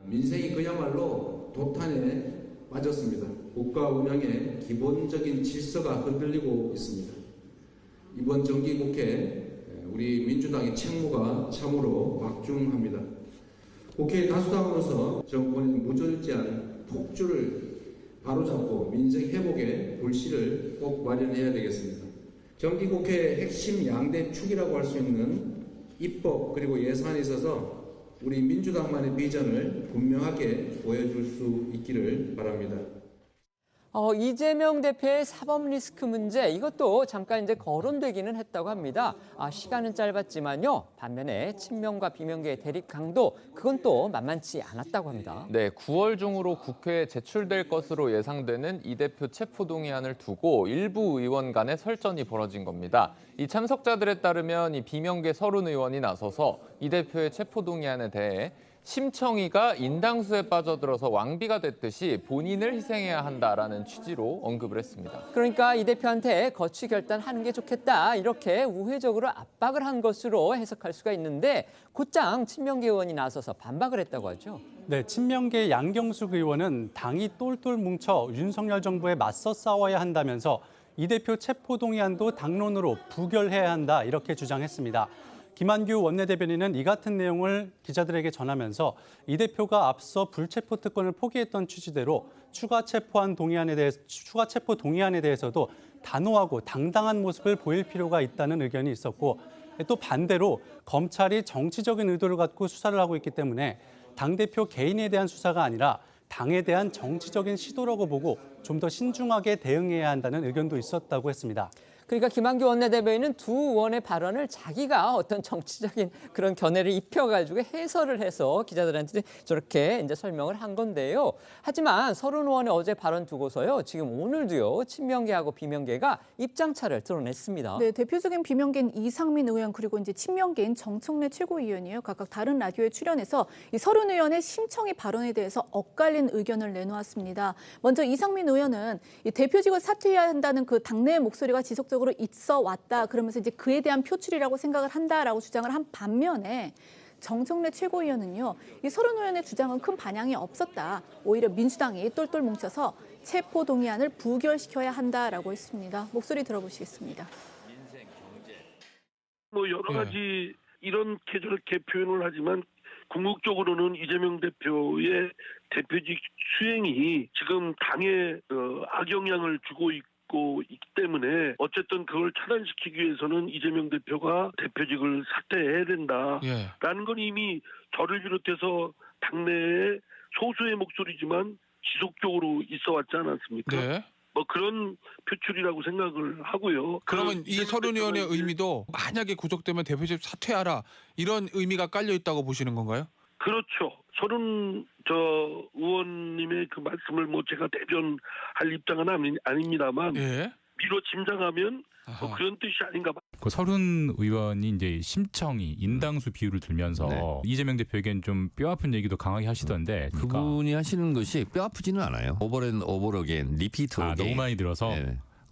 민생이 그야말로 도탄에 빠졌습니다. 국가 운영의 기본적인 질서가 흔들리고 있습니다. 이번 정기국회 우리 민주당의 책무가 참으로 막중합니다. 국회 다수당으로서 정권의 무절제한 폭주를 바로잡고 민생 회복의 불씨를 꼭 마련해야 되겠습니다. 정기국회의 핵심 양대 축이라고 할 수 있는 입법 그리고 예산에 있어서 우리 민주당만의 비전을 분명하게 보여줄 수 있기를 바랍니다. 이재명 대표의 사법 리스크 문제 이것도 잠깐 이제 거론되기는 했다고 합니다. 시간은 짧았지만요. 반면에 친명과 비명계의 대립 강도 그건 또 만만치 않았다고 합니다. 네, 9월 중으로 국회에 제출될 것으로 예상되는 이 대표 체포동의안을 두고 일부 의원 간의 설전이 벌어진 겁니다. 이 참석자들에 따르면 이 비명계 서른 의원이 나서서 이 대표의 체포동의안에 대해 심청위가 인당수에 빠져들어서 왕비가 됐듯이 본인을 희생해야 한다라는 취지로 언급을 했습니다. 그러니까 이 대표한테 거취 결단하는 게 좋겠다 이렇게 우회적으로 압박을 한 것으로 해석할 수가 있는데 곧장 친명계 의원이 나서서 반박을 했다고 하죠. 네, 친명계 양경숙 의원은 당이 똘똘 뭉쳐 윤석열 정부에 맞서 싸워야 한다면서 이 대표 체포동의안도 당론으로 부결해야 한다 이렇게 주장했습니다. 김한규 원내대변인은 이 같은 내용을 기자들에게 전하면서 이 대표가 앞서 불체포 특권을 포기했던 취지대로 추가 체포 동의안에 대해서도 단호하고 당당한 모습을 보일 필요가 있다는 의견이 있었고 또 반대로 검찰이 정치적인 의도를 갖고 수사를 하고 있기 때문에 당대표 개인에 대한 수사가 아니라 당에 대한 정치적인 시도라고 보고 좀 더 신중하게 대응해야 한다는 의견도 있었다고 했습니다. 그러니까 김한규 원내대변인은 두 의원의 발언을 자기가 어떤 정치적인 그런 견해를 입혀가지고 해설을 해서 기자들한테 저렇게 이제 설명을 한 건데요. 하지만 서른 의원의 어제 발언 두고서요. 지금 오늘도요. 친명계하고 비명계가 입장차를 드러냈습니다. 네, 대표적인 비명계인 이상민 의원 그리고 이제 친명계인 정청래 최고위원이요. 각각 다른 라디오에 출연해서 이 서른 의원의 심청이 발언에 대해서 엇갈린 의견을 내놓았습니다. 먼저 이상민 의원은 이 대표직을 사퇴해야 한다는 그 당내의 목소리가 지속적으로 있어 왔다. 그러면서 이제 그에 대한 표출이라고 생각을 한다라고 주장을 한 반면에 정청래 최고위원은요. 이 서른 의원의 주장은 큰 반향이 없었다. 오히려 민주당이 똘똘 뭉쳐서 체포동의안을 부결시켜야 한다라고 했습니다. 목소리 들어보시겠습니다. 뭐 여러 가지 이렇게 저렇게 표현을 하지만 궁극적으로는 이재명 대표의 대표직 수행이 지금 당에 악영향을 주고 있고 있기 때문에 어쨌든 그걸 차단시키기 위해서는 이재명 대표가 대표직을 사퇴해야 된다라는 건 이미 저를 비롯해서 당내의 소수의 목소리지만 지속적으로 있어 왔지 않았습니까? 네. 뭐 그런 표출이라고 생각을 하고요. 그러면 이 서른 의원의 의미도 만약에 구속되면 대표직 사퇴하라 이런 의미가 깔려 있다고 보시는 건가요? 그렇죠. 서른 의원님의 그 말씀을 뭐 제가 대변할 입장은 아닙니다만 미뤄 짐작하면 뭐 그런 뜻이 아닌가 봐. 그 서른 의원이 이제 심청이 인당수 비율을 들면서 이재명 대표에겐 좀 뼈아픈 얘기도 강하게 하시던데 그분이 하시는 것이 뼈아프지는 않아요. 오버 어게인, 리피트 어게인. 너무 많이 들어서.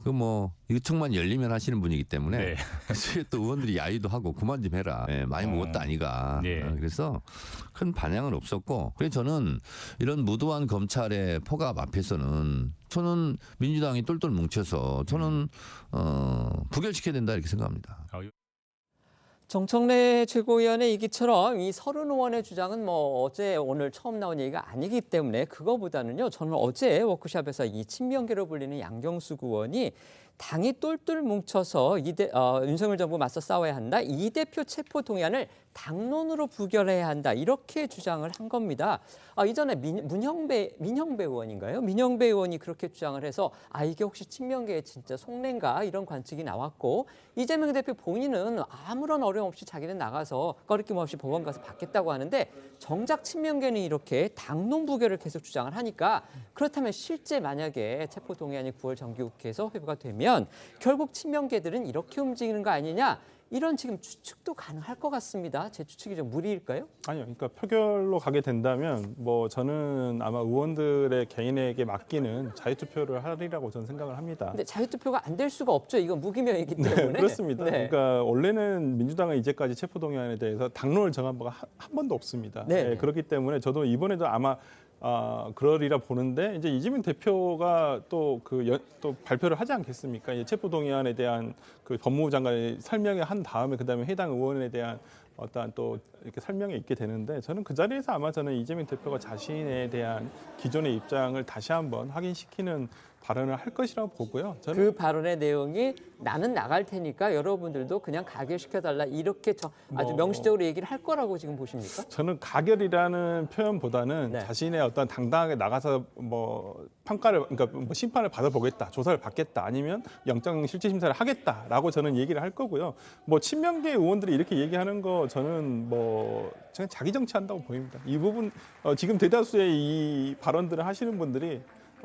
그 뭐 이청만 열리면 하시는 분이기 때문에 그래서 또 의원들이 야유도 하고 그만 좀 해라. 많이 먹었다 아니가. 그래서 큰 반향은 없었고 그래서 저는 이런 무도한 검찰의 포갑 앞에서는 저는 민주당이 똘똘 뭉쳐서 저는 부결시켜야 된다 이렇게 생각합니다. 정청래 최고위원의 얘기처럼 이 서른 의원의 주장은 뭐 어제 오늘 처음 나온 얘기가 아니기 때문에 그거보다는요. 저는 어제 워크숍에서 이 친명계로 불리는 양경수 의원이 당이 똘똘 뭉쳐서 윤석열 정부 맞서 싸워야 한다. 이 대표 체포 동의안을 당론으로 부결해야 한다. 이렇게 주장을 한 겁니다. 이전에 민형배 의원인가요? 민형배 의원이 그렇게 주장을 해서 이게 혹시 친명계의 진짜 속내인가 이런 관측이 나왔고 이재명 대표 본인은 아무런 어려움 없이 자기는 나가서 꺼리낌 없이 법원 가서 받겠다고 하는데 정작 친명계는 이렇게 당론 부결을 계속 주장을 하니까 그렇다면 실제 만약에 체포 동의안이 9월 정기국회에서 회부가 되면 결국 친명계들은 이렇게 움직이는 거 아니냐? 이런 지금 추측도 가능할 것 같습니다. 제 추측이 좀 무리일까요? 아니요. 그러니까 표결로 가게 된다면 뭐 저는 아마 의원들의 개인에게 맡기는 자유투표를 하리라고 저는 생각을 합니다. 근데 자유투표가 안 될 수가 없죠. 이건 무기명이기 때문에. 그렇습니다. 그러니까 원래는 민주당은 이제까지 체포동의안에 대해서 당론을 정한 바가 한 번도 없습니다. 그렇기 때문에 저도 이번에도 아마 그러리라 보는데 이제 이재명 대표가 또 발표를 하지 않겠습니까? 이 체포동의안에 대한 그 법무부 장관이 설명을 한 다음에 그다음에 해당 의원에 대한 어떠한 또 이렇게 설명이 있게 되는데 저는 그 자리에서 아마 저는 이재명 대표가 자신에 대한 기존의 입장을 다시 한번 확인시키는 발언을 할 것이라고 보고요. 저는 그 발언의 내용이 나는 나갈 테니까 여러분들도 그냥 가결시켜달라 이렇게 아주 명시적으로 얘기를 할 거라고 지금 보십니까? 저는 가결이라는 표현보다는 자신의 어떤 당당하게 나가서 뭐 평가를 그러니까 뭐 심판을 받아보겠다, 조사를 받겠다, 아니면 영장 실질 심사를 하겠다라고 저는 얘기를 할 거고요. 뭐 친명계 의원들이 이렇게 얘기하는 거 저는 뭐 그냥 자기 정치한다고 보입니다. 이 부분 지금 대다수의 이 발언들을 하시는 분들이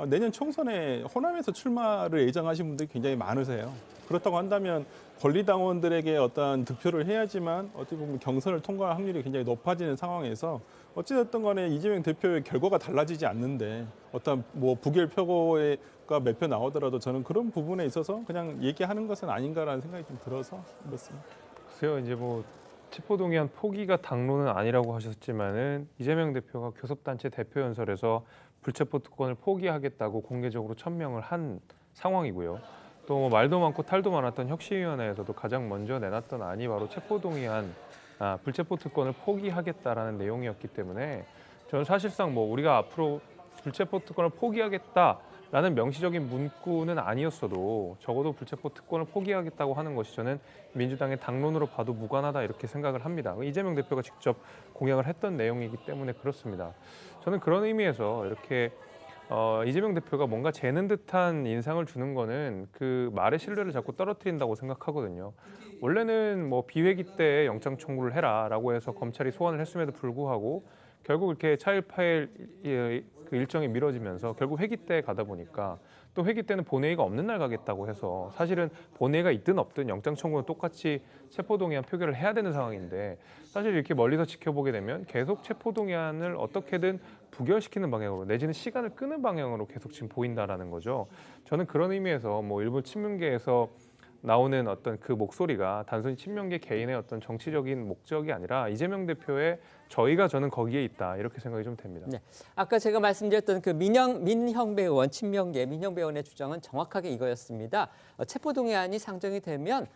내년 총선에 호남에서 출마를 예정하신 분들이 굉장히 많으세요. 그렇다고 한다면 권리당원들에게 어떤 득표를 해야지만 어떻게 보면 경선을 통과할 확률이 굉장히 높아지는 상황에서 어찌됐든 간에 이재명 대표의 결과가 달라지지 않는데 어떤 뭐 부결 표고가 몇 표 나오더라도 저는 그런 부분에 있어서 그냥 얘기하는 것은 아닌가라는 생각이 좀 들어서 그렇습니다. 글쎄요, 이제 뭐 체포동의안 포기가 당론은 아니라고 하셨지만은 이재명 대표가 교섭단체 대표연설에서 불체포 특권을 포기하겠다고 공개적으로 천명을 한 상황이고요. 또 뭐 말도 많고 탈도 많았던 혁신위원회에서도 가장 먼저 내놨던 안이 바로 체포동의안, 불체포 특권을 포기하겠다라는 내용이었기 때문에 저는 사실상 뭐 우리가 앞으로 불체포 특권을 포기하겠다라는 명시적인 문구는 아니었어도 적어도 불체포 특권을 포기하겠다고 하는 것이 저는 민주당의 당론으로 봐도 무관하다 이렇게 생각을 합니다. 이재명 대표가 직접 공약을 했던 내용이기 때문에 그렇습니다. 저는 그런 의미에서 이렇게 이재명 대표가 뭔가 재는 듯한 인상을 주는 거는 그 말의 신뢰를 자꾸 떨어뜨린다고 생각하거든요. 원래는 뭐 비회기 때 영장 청구를 해라라고 해서 검찰이 소환을 했음에도 불구하고 결국 이렇게 차일 파일 그 일정이 미뤄지면서 결국 회기 때 가다 보니까 또 회기 때는 본회의가 없는 날 가겠다고 해서 사실은 본회의가 있든 없든 영장 청구는 똑같이 체포동의안 표결을 해야 되는 상황인데 사실 이렇게 멀리서 지켜보게 되면 계속 체포동의안을 어떻게든 부결시키는 방향으로 내지는 시간을 끄는 방향으로 계속 지금 보인다라는 거죠. 저는 그런 의미에서 뭐 일부 친문계에서 나오는 어떤 그 목소리가 단순히 친명계 개인의 어떤 정치적인 목적이 아니라 이재명 대표의 저는 거기에 있다 이렇게 생각이 좀 됩니다. 네, 아까 제가 말씀드렸던 그 민형배 의원, 친명계 민형배 의원의 주장은 정확하게 이거였습니다. 체포동의안이 상정이 되면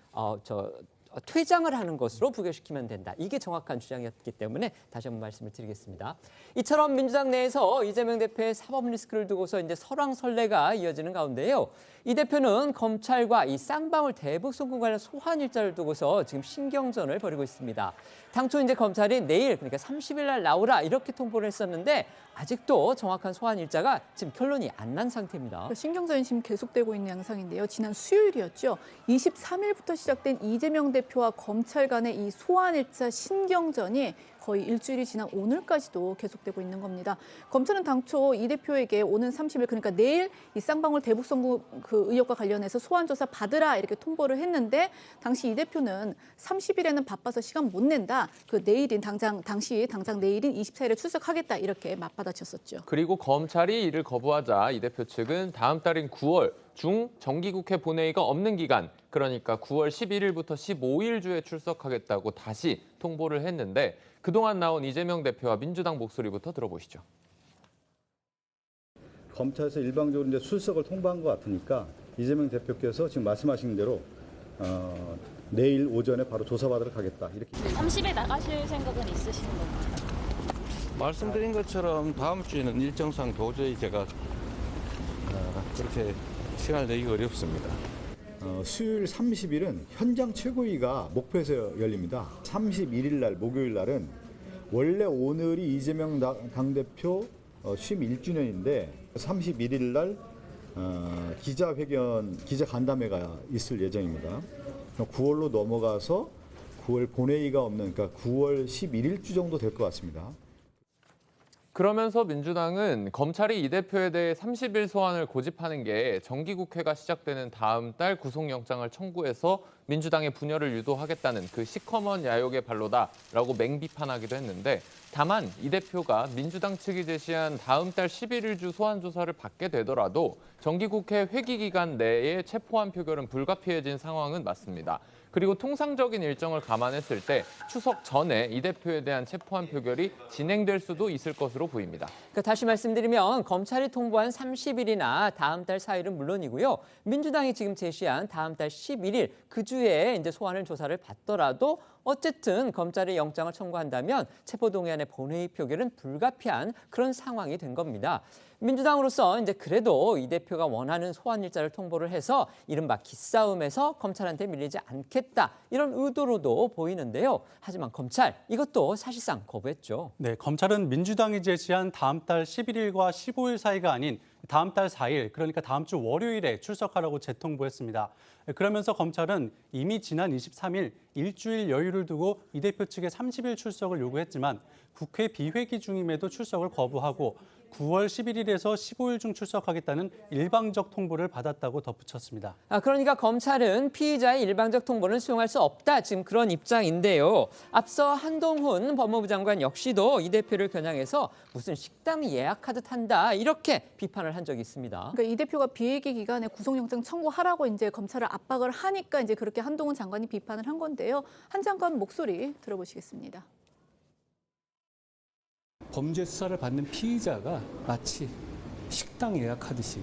퇴장을 하는 것으로 부결시키면 된다. 이게 정확한 주장이었기 때문에 다시 한번 말씀을 드리겠습니다. 이처럼 민주당 내에서 이재명 대표의 사법 리스크를 두고서 이제 설왕설래가 이어지는 가운데요. 이 대표는 검찰과 이 쌍방울 대북 송금 관련 소환 일자를 두고서 지금 신경전을 벌이고 있습니다. 당초 이제 검찰이 내일 그러니까 30일 날 나오라 이렇게 통보를 했었는데 아직도 정확한 소환 일자가 지금 결론이 안 난 상태입니다. 신경전이 지금 계속되고 있는 양상인데요. 지난 수요일이었죠. 23일부터 시작된 이재명 대표와 검찰 간의 이 소환 일자 신경전이 거의 일주일이 지난 오늘까지도 계속되고 있는 겁니다. 검찰은 당초 이 대표에게 오는 30일 그러니까 내일 이 쌍방울 대북 송금 그 의혹과 관련해서 소환 조사 받으라 이렇게 통보를 했는데 당시 이 대표는 30일에는 바빠서 시간 못 낸다. 그 내일인 당장 내일인 24일에 출석하겠다 이렇게 맞받아쳤었죠. 그리고 검찰이 이를 거부하자 이 대표 측은 다음 달인 9월 중 정기국회 본회의가 없는 기간 그러니까 9월 11일부터 15일 주에 출석하겠다고 다시 통보를 했는데 그동안 나온 이재명 대표와 민주당 목소리부터 들어보시죠. 검찰에서 일방적으로 이제 출석을 통보한 것 같으니까 이재명 대표께서 지금 말씀하신 대로 내일 오전에 바로 조사받으러 가겠다 이렇게. 30일 나가실 생각은 있으신 건가요? 말씀드린 것처럼 다음 주에는 일정상 도저히 제가 그렇게 시간을 내기 어렵습니다. 수요일 30일은 현장 최고위가 목포에서 열립니다. 31일 날 목요일 날은 원래 오늘이 이재명 당대표 취임 1주년인데 31일 날 기자 간담회가 있을 예정입니다. 9월로 넘어가서 9월 본회의가 없는 그러니까 9월 11일주 정도 될 것 같습니다. 그러면서 민주당은 검찰이 이 대표에 대해 30일 소환을 고집하는 게 정기국회가 시작되는 다음 달 구속영장을 청구해서 민주당의 분열을 유도하겠다는 그 시커먼 야욕의 발로다라고 맹비판하기도 했는데 다만 이 대표가 민주당 측이 제시한 다음 달 11일 주 소환 조사를 받게 되더라도 정기국회 회기 기간 내에 체포안 표결은 불가피해진 상황은 맞습니다. 그리고 통상적인 일정을 감안했을 때 추석 전에 이 대표에 대한 체포안 표결이 진행될 수도 있을 것으로 보입니다. 그러니까 다시 말씀드리면 검찰이 통보한 30일이나 다음 달 4일은 물론이고요. 민주당이 지금 제시한 다음 달 11일 그 주에 이제 소환을 조사를 받더라도 어쨌든 검찰이 영장을 청구한다면 체포동의안의 본회의 표결은 불가피한 그런 상황이 된 겁니다. 민주당으로서 이제 그래도 이 대표가 원하는 소환 일자를 통보를 해서 이른바 기싸움에서 검찰한테 밀리지 않겠다 이런 의도로도 보이는데요. 하지만 검찰 이것도 사실상 거부했죠. 네, 검찰은 민주당이 제시한 다음 달 11일과 15일 사이가 아닌 다음 달 4일, 그러니까 다음 주 월요일에 출석하라고 재통보했습니다. 그러면서 검찰은 이미 지난 23일 일주일 여유를 두고 이 대표 측의 30일 출석을 요구했지만 국회 비회기 중임에도 출석을 거부하고 9월 11일에서 15일 중 출석하겠다는 일방적 통보를 받았다고 덧붙였습니다. 그러니까 검찰은 피의자의 일방적 통보는 수용할 수 없다. 지금 그런 입장인데요. 앞서 한동훈 법무부 장관 역시도 이 대표를 겨냥해서 무슨 식당 예약하듯 한다. 이렇게 비판을 한 적이 있습니다. 그러니까 이 대표가 비회기 기간에 구속영장 청구하라고 이제 검찰을 압박을 하니까 이제 그렇게 한동훈 장관이 비판을 한 건데요. 한 장관 목소리 들어보시겠습니다. 범죄 수사를 받는 피의자가 마치 식당 예약하듯이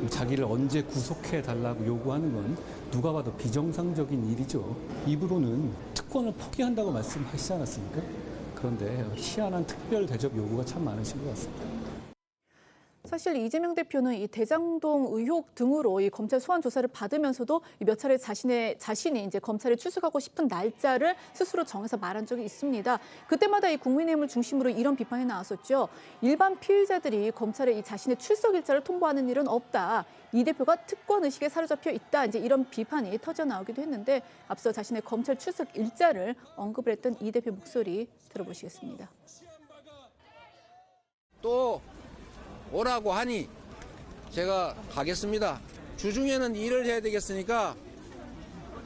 자기를 언제 구속해달라고 요구하는 건 누가 봐도 비정상적인 일이죠. 입으로는 특권을 포기한다고 말씀하시지 않았습니까? 그런데 희한한 특별 대접 요구가 참 많으신 것 같습니다. 사실 이재명 대표는 이 대장동 의혹 등으로 이 검찰 소환 조사를 받으면서도 몇 차례 자신이 이제 검찰에 출석하고 싶은 날짜를 스스로 정해서 말한 적이 있습니다. 그때마다 이 국민의힘을 중심으로 이런 비판이 나왔었죠. 일반 피의자들이 검찰에 이 자신의 출석 일자를 통보하는 일은 없다. 이 대표가 특권 의식에 사로잡혀 있다. 이제 이런 비판이 터져 나오기도 했는데 앞서 자신의 검찰 출석 일자를 언급을 했던 이 대표 목소리 들어보시겠습니다. 또 오라고 하니 제가 가겠습니다. 주중에는 일을 해야 되겠으니까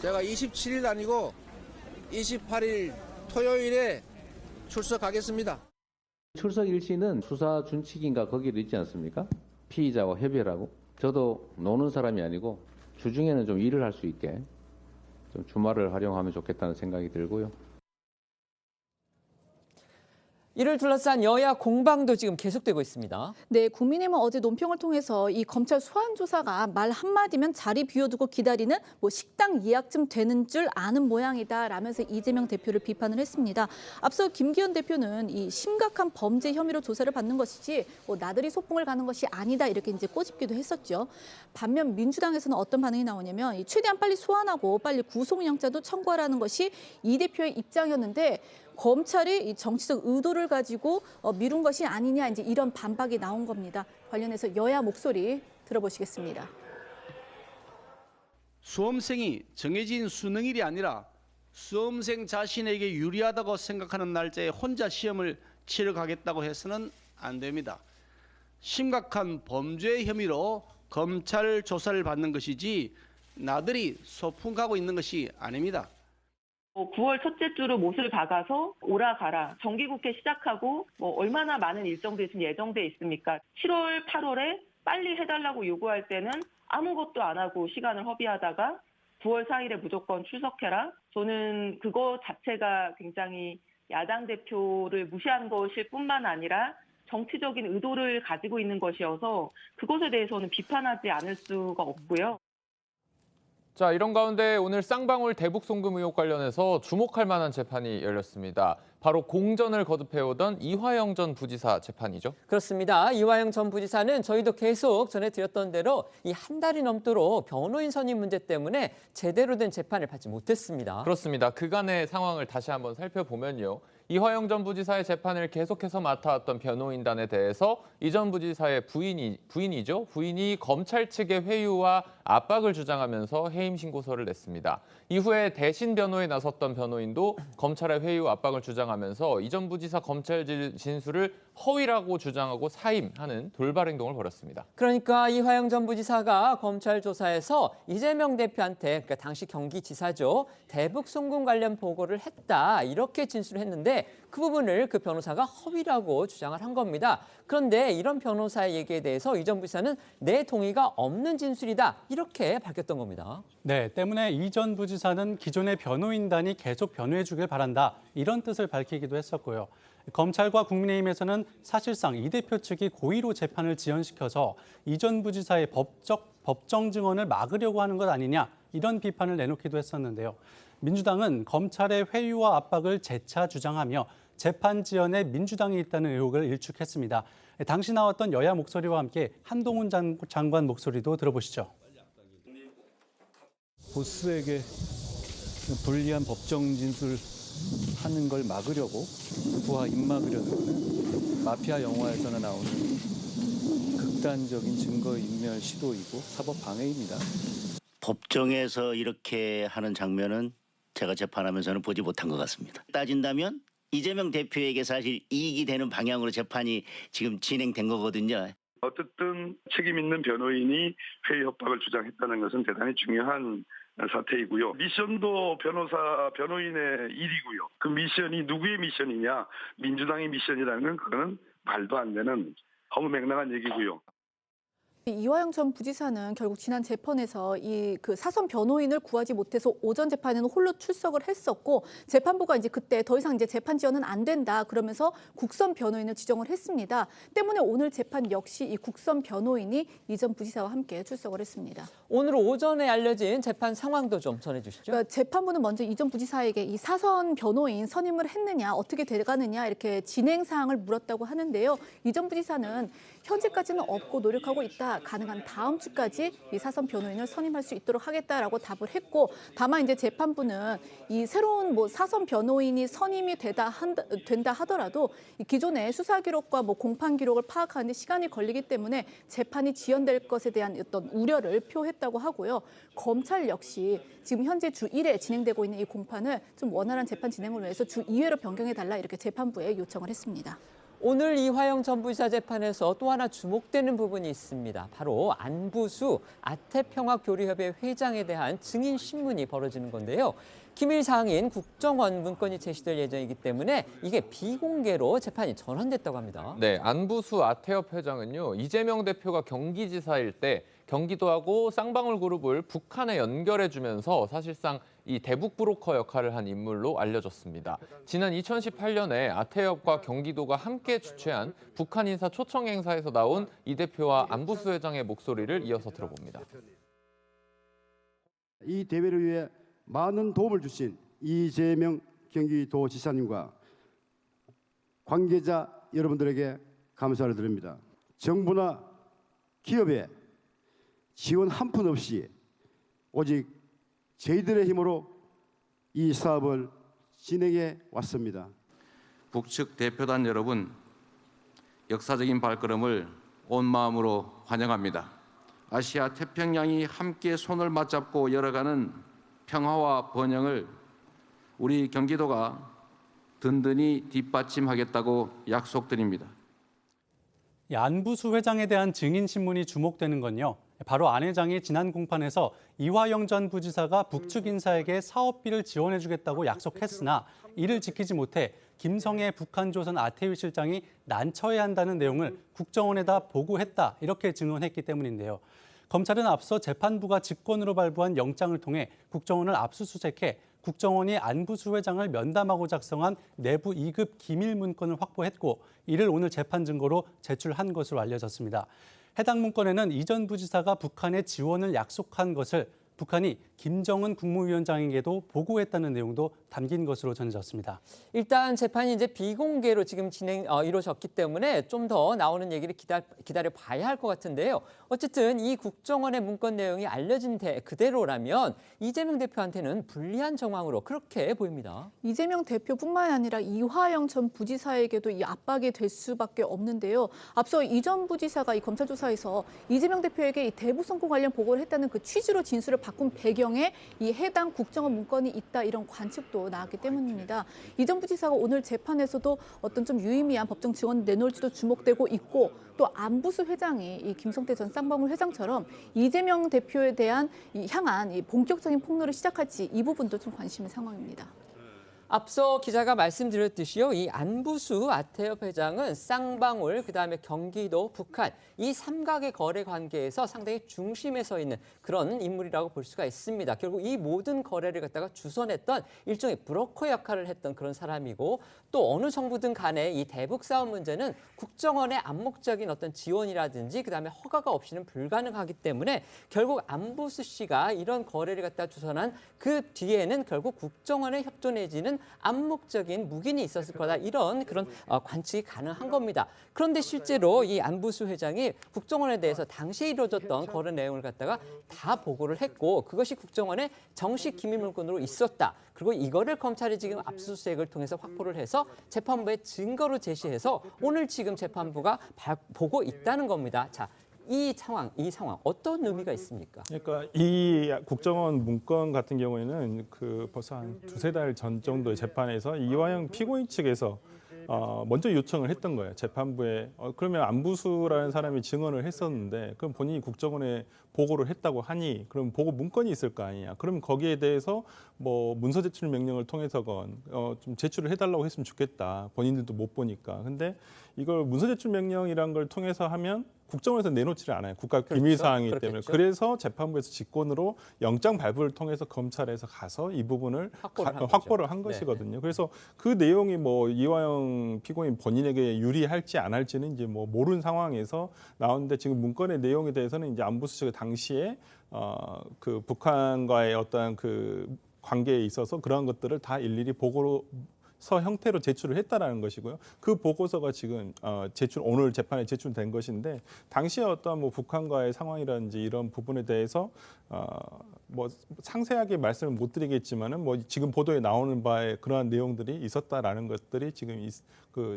제가 27일 아니고 28일 토요일에 출석하겠습니다. 출석 일시는 수사 준칙인가 거기도 있지 않습니까? 피의자와 협의라고. 저도 노는 사람이 아니고 주중에는 좀 일을 할 수 있게 좀 주말을 활용하면 좋겠다는 생각이 들고요. 이를 둘러싼 여야 공방도 지금 계속되고 있습니다. 네, 국민의힘은 어제 논평을 통해서 이 검찰 소환 조사가 말 한마디면 자리 비워두고 기다리는 식당 예약쯤 되는 줄 아는 모양이다라면서 이재명 대표를 비판을 했습니다. 앞서 김기현 대표는 이 심각한 범죄 혐의로 조사를 받는 것이지 나들이 소풍을 가는 것이 아니다 이렇게 이제 꼬집기도 했었죠. 반면 민주당에서는 어떤 반응이 나오냐면 최대한 빨리 소환하고 빨리 구속영장도 청구하라는 것이 이 대표의 입장이었는데 검찰이 이 정치적 의도를 가지고 미룬 것이 아니냐 이제 이런 반박이 나온 겁니다. 관련해서 여야 목소리 들어보시겠습니다. 수험생이 정해진 수능일이 아니라 수험생 자신에게 유리하다고 생각하는 날짜에 혼자 시험을 치러 가겠다고 해서는 안 됩니다. 심각한 범죄 혐의로 검찰 조사를 받는 것이지 나들이 소풍 가고 있는 것이 아닙니다. 9월 첫째 주로 못을 박아서 오라 가라. 정기국회 시작하고 얼마나 많은 일정들이 지금 예정돼 있습니까? 7월, 8월에 빨리 해달라고 요구할 때는 아무것도 안 하고 시간을 허비하다가 9월 4일에 무조건 출석해라. 저는 그거 자체가 굉장히 야당 대표를 무시한 것일 뿐만 아니라 정치적인 의도를 가지고 있는 것이어서 그것에 대해서는 비판하지 않을 수가 없고요. 자, 이런 가운데 오늘 쌍방울 대북 송금 의혹 관련해서 주목할 만한 재판이 열렸습니다. 바로 공전을 거듭해오던 이화영 전 부지사 재판이죠. 그렇습니다. 이화영 전 부지사는 저희도 계속 전해드렸던 대로 이 한 달이 넘도록 변호인 선임 문제 때문에 제대로 된 재판을 받지 못했습니다. 그렇습니다. 그간의 상황을 다시 한번 살펴보면요. 이화영 전 부지사의 재판을 계속해서 맡아왔던 변호인단에 대해서 이 전 부지사의 부인이 검찰 측의 회유와 압박을 주장하면서 해임 신고서를 냈습니다. 이후에 대신 변호에 나섰던 변호인도 검찰의 회유 압박을 주장하면서 이 전 부지사 검찰 진술을 허위라고 주장하고 사임하는 돌발 행동을 벌였습니다. 그러니까 이화영 전 부지사가 검찰 조사에서 이재명 대표한테 그러니까 당시 경기지사죠. 대북 송금 관련 보고를 했다 이렇게 진술을 했는데 그 부분을 그 변호사가 허위라고 주장을 한 겁니다. 그런데 이런 변호사의 얘기에 대해서 이 전 부지사는 내 동의가 없는 진술이다 이렇게 밝혔던 겁니다. 네, 때문에 이 전 부지사는 기존의 변호인단이 계속 변호해 주길 바란다 이런 뜻을 밝히기도 했었고요. 검찰과 국민의힘에서는 사실상 이 대표 측이 고의로 재판을 지연시켜서 이 전 부지사의 법정 증언을 막으려고 하는 것 아니냐 이런 비판을 내놓기도 했었는데요. 민주당은 검찰의 회유와 압박을 재차 주장하며 재판 지연에 민주당이 있다는 의혹을 일축했습니다. 당시 나왔던 여야 목소리와 함께 한동훈 장관 목소리도 들어보시죠. 보스에게 불리한 법정 진술하는 걸 막으려고 부하 입막으려는 마피아 영화에서나 나오는 극단적인 증거인멸 시도이고 사법 방해입니다. 법정에서 이렇게 하는 장면은 제가 재판하면서는 보지 못한 것 같습니다. 따진다면 이재명 대표에게 사실 이익이 되는 방향으로 재판이 지금 진행된 거거든요. 어쨌든 책임 있는 변호인이 회의 협박을 주장했다는 것은 대단히 중요한 사태이고요. 미션도 변호인의 일이고요. 그 미션이 누구의 미션이냐? 민주당의 미션이라는 건 그거는 말도 안 되는 허무맹랑한 얘기고요. 이화영 전 부지사는 결국 지난 재판에서 그 사선 변호인을 구하지 못해서 오전 재판에는 홀로 출석을 했었고 재판부가 이제 그때 더 이상 이제 재판 지연은 안 된다 그러면서 국선 변호인을 지정을 했습니다. 때문에 오늘 재판 역시 이 국선 변호인이 이 전 부지사와 함께 출석을 했습니다. 오늘 오전에 알려진 재판 상황도 좀 전해주시죠. 그러니까 재판부는 먼저 이 전 부지사에게 이 사선 변호인 선임을 했느냐 어떻게 돼가느냐 이렇게 진행 사항을 물었다고 하는데요. 이 전 부지사는 현재까지는 없고 노력하고 있다. 가능한 다음 주까지 이 사선 변호인을 선임할 수 있도록 하겠다라고 답을 했고, 다만 이제 재판부는 이 새로운 사선 변호인이 선임이 된다 하더라도 이 기존의 수사 기록과 공판 기록을 파악하는 데 시간이 걸리기 때문에 재판이 지연될 것에 대한 어떤 우려를 표했다고 하고요. 검찰 역시 지금 현재 주 1회 진행되고 있는 이 공판을 좀 원활한 재판 진행을 위해서 주 2회로 변경해달라 이렇게 재판부에 요청을 했습니다. 오늘 이화영 전 부지사 재판에서 또 하나 주목되는 부분이 있습니다. 바로 안부수 아태평화교류협의 회장에 대한 증인 신문이 벌어지는 건데요. 기밀 사항인 국정원 문건이 제시될 예정이기 때문에 이게 비공개로 재판이 전환됐다고 합니다. 네, 안부수 아태협 회장은요, 이재명 대표가 경기지사일 때 경기도하고 쌍방울 그룹을 북한에 연결해주면서 사실상 이 대북 브로커 역할을 한 인물로 알려졌습니다. 지난 2018년에 아태협과 경기도가 함께 주최한 북한 인사 초청 행사에서 나온 이 대표와 안부수 회장의 목소리를 이어서 들어봅니다. 이 대회를 위해 많은 도움을 주신 이재명 경기도지사님과 관계자 여러분들에게 감사를 드립니다. 정부나 기업의 지원 한 푼 없이 오직 저희들의 힘으로 이 사업을 진행해 왔습니다. 북측 대표단 여러분, 역사적인 발걸음을 온 마음으로 환영합니다. 아시아 태평양이 함께 손을 맞잡고 열어가는 평화와 번영을 우리 경기도가 든든히 뒷받침하겠다고 약속드립니다. 이 안부수 회장에 대한 증인 신문이 주목되는 건요. 바로 안 회장이 지난 공판에서 이화영 전 부지사가 북측 인사에게 사업비를 지원해주겠다고 약속했으나 이를 지키지 못해 김성애 북한조선 아태유 실장이 난처해야 한다는 내용을 국정원에다 보고했다 이렇게 증언했기 때문인데요. 검찰은 앞서 재판부가 직권으로 발부한 영장을 통해 국정원을 압수수색해 국정원이 안부수 회장을 면담하고 작성한 내부 2급 기밀 문건을 확보했고 이를 오늘 재판 증거로 제출한 것으로 알려졌습니다. 해당 문건에는 이 전 부지사가 북한에 지원을 약속한 것을 북한이 김정은 국무위원장에게도 보고했다는 내용도 담긴 것으로 전해졌습니다. 일단 재판이 이제 비공개로 지금 이루어졌기 때문에 좀 더 나오는 얘기를 기다려 봐야 할 것 같은데요. 어쨌든 이 국정원의 문건 내용이 알려진 그대로라면 이재명 대표한테는 불리한 정황으로 그렇게 보입니다. 이재명 대표뿐만 아니라 이화영 전 부지사에게도 이 압박이 될 수밖에 없는데요. 앞서 이 전 부지사가 이 검찰 조사에서 이재명 대표에게 이 대북 성공 관련 보고를 했다는 그 취지로 진술을 바꾼 배경에 이 해당 국정원 문건이 있다 이런 관측도 나왔기 때문입니다. 이 전 부지사가 오늘 재판에서도 어떤 좀 유의미한 법정 증언을 내놓을지도 주목되고 있고 또 안부수 회장이 이 김성태 전 쌍방울 회장처럼 이재명 대표에 대한 향한 이 본격적인 폭로를 시작할지 이 부분도 좀 관심의 상황입니다. 앞서 기자가 말씀드렸듯이요. 이 안부수 아태협 회장은 쌍방울, 그다음에 경기도, 북한 이 삼각의 거래 관계에서 상당히 중심에 서 있는 그런 인물이라고 볼 수가 있습니다. 결국 이 모든 거래를 갖다가 주선했던 일종의 브로커 역할을 했던 그런 사람이고 또 어느 정부든 간에 이 대북 사업 문제는 국정원의 암묵적인 어떤 지원이라든지 그다음에 허가가 없이는 불가능하기 때문에 결국 안부수 씨가 이런 거래를 갖다 주선한 그 뒤에는 결국 국정원의 협조 내지는 암묵적인 묵인이 있었을 거다 이런 그런 관측이 가능한 겁니다. 그런데 실제로 이 안부수 회장이 국정원에 대해서 당시에 이루어졌던 거래 내용을 갖다가 다 보고를 했고 그것이 국정원의 정식 기밀 문건으로 있었다. 그리고 이거를 검찰이 지금 압수수색을 통해서 확보를 해서 재판부에 증거로 제시해서 오늘 지금 재판부가 보고 있다는 겁니다. 자, 이 상황 어떤 의미가 있습니까? 그러니까 이 국정원 문건 같은 경우에는 벌써 한 두세 달 전 정도의 재판에서 이화영 피고인 측에서 먼저 요청을 했던 거예요. 재판부에 그러면 안부수라는 사람이 증언을 했었는데 그럼 본인이 국정원에 보고를 했다고 하니 그럼 보고 문건이 있을 거 아니냐. 그럼 거기에 대해서 뭐 문서 제출 명령을 통해서건 좀 제출을 해달라고 했으면 좋겠다. 본인들도 못 보니까. 근데 이걸 문서 제출 명령이란 걸 통해서 하면 국정원에서 내놓지를 않아요. 국가 기밀 사항이기 때문에. 그래서 재판부에서 직권으로 영장 발부를 통해서 검찰에서 가서 이 부분을 확보를 한 것이거든요. 네. 그래서 그 내용이 뭐 이화영 피고인 본인에게 유리할지 안 할지는 이제 뭐 모르는 상황에서 나오는데 지금 문건의 내용에 대해서는 이제 안부수 측이 당시에 그 북한과의 어떤 그 관계에 있어서 그러한 것들을 다 일일이 보고로 형태로 제출을 했다라는 것이고요. 그 보고서가 지금 오늘 재판에 제출된 것인데 당시에 어떤 뭐 북한과의 상황이라든지 이런 부분에 대해서 뭐 상세하게 말씀을 못 드리겠지만은 뭐 지금 보도에 나오는 바에 그러한 내용들이 있었다라는 것들이 지금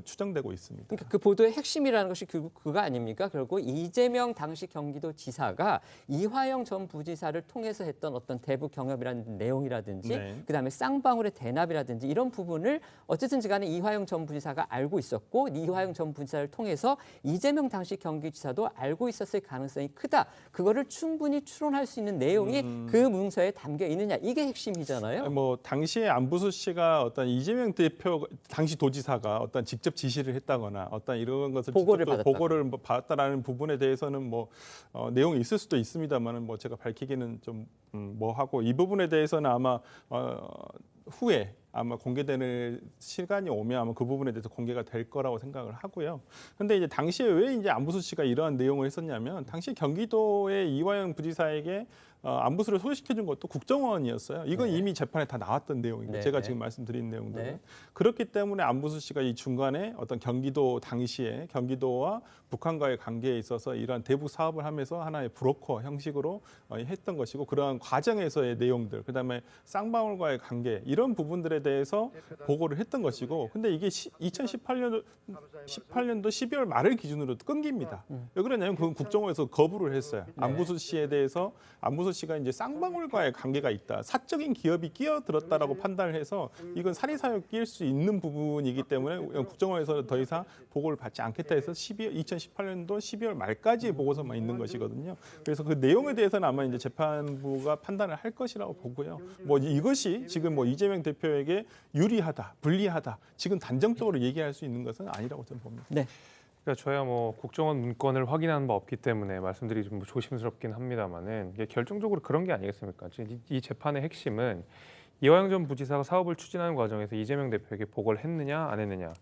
추정되고 있습니다. 그러니까 그 보도의 핵심이라는 것이 그거 아닙니까? 결국 이재명 당시 경기도지사가 이화영 전 부지사를 통해서 했던 어떤 대북 경협이라는 내용이라든지 네. 그다음에 쌍방울의 대납이라든지 이런 부분을 어쨌든지 간에 이화영 전 부지사가 알고 있었고 이화영 전 부지사를 통해서 이재명 당시 경기지사도 알고 있었을 가능성이 크다. 그거를 충분히 추론할 수 있는 내용이 그 문서에 담겨 있느냐. 이게 핵심이잖아요. 뭐 당시에 안부수 씨가 어떤 이재명 대표 당시 도지사가 어떤 직접 지시를 했다거나 어떤 이런 것을 보고를 받았다라는 부분에 대해서는 뭐 내용이 있을 수도 있습니다만은 뭐 제가 밝히기는 좀 뭐하고 이 부분에 대해서는 아마 후에 아마 공개되는 시간이 오면 아마 그 부분에 대해서 공개가 될 거라고 생각을 하고요. 근데 이제 당시에 왜 이제 안부수 씨가 이러한 내용을 했었냐면 당시 경기도의 이화영 부지사에게 안부수를 소개시켜 준 것도 국정원이었어요. 이건 이미 재판에 다 나왔던 내용이고 제가 지금 말씀드린 내용들은 그렇기 때문에 안부수 씨가 이 중간에 어떤 경기도 당시에 경기도와 북한과의 관계에 있어서 이러한 대북 사업을 하면서 하나의 브로커 형식으로 했던 것이고 그러한 과정에서의 내용들 그다음에 쌍방울과의 관계 이런 부분들에 대해서 보고를 했던 것이고 근데 이게 2018년도 12월 말을 기준으로 끊깁니다. 왜 그러냐면 그건 국정원에서 거부를 했어요. 안부수 씨에 대해서 안부수 씨가 이제 쌍방울과의 관계가 있다. 사적인 기업이 끼어들었다라고 판단을 해서 이건 사리사욕 끼일 수 있는 부분이기 때문에 국정원에서 더 이상 보고를 받지 않겠다 해서 2018년도 12월 말까지의 보고서만 있는 것이거든요. 그래서 그 내용에 대해서는 아마 이제 재판부가 판단을 할 것이라고 보고요. 뭐 이것이 지금 뭐 이재명 대표에게 유리하다, 불리하다, 지금 단정적으로 얘기할 수 있는 것은 아니라고 저는 봅니다. 네. 그러니까 저야 뭐 국정원 문건을 확인한 바 없기 때문에 말씀드리기 좀 조심스럽긴 합니다만은 이게 결정적으로 그런 게 아니겠습니까? 이 재판의 핵심은 이화영 전 부지사가 사업을 추진하는 과정에서 이재명 대표에게 보고를 했느냐 안 했느냐.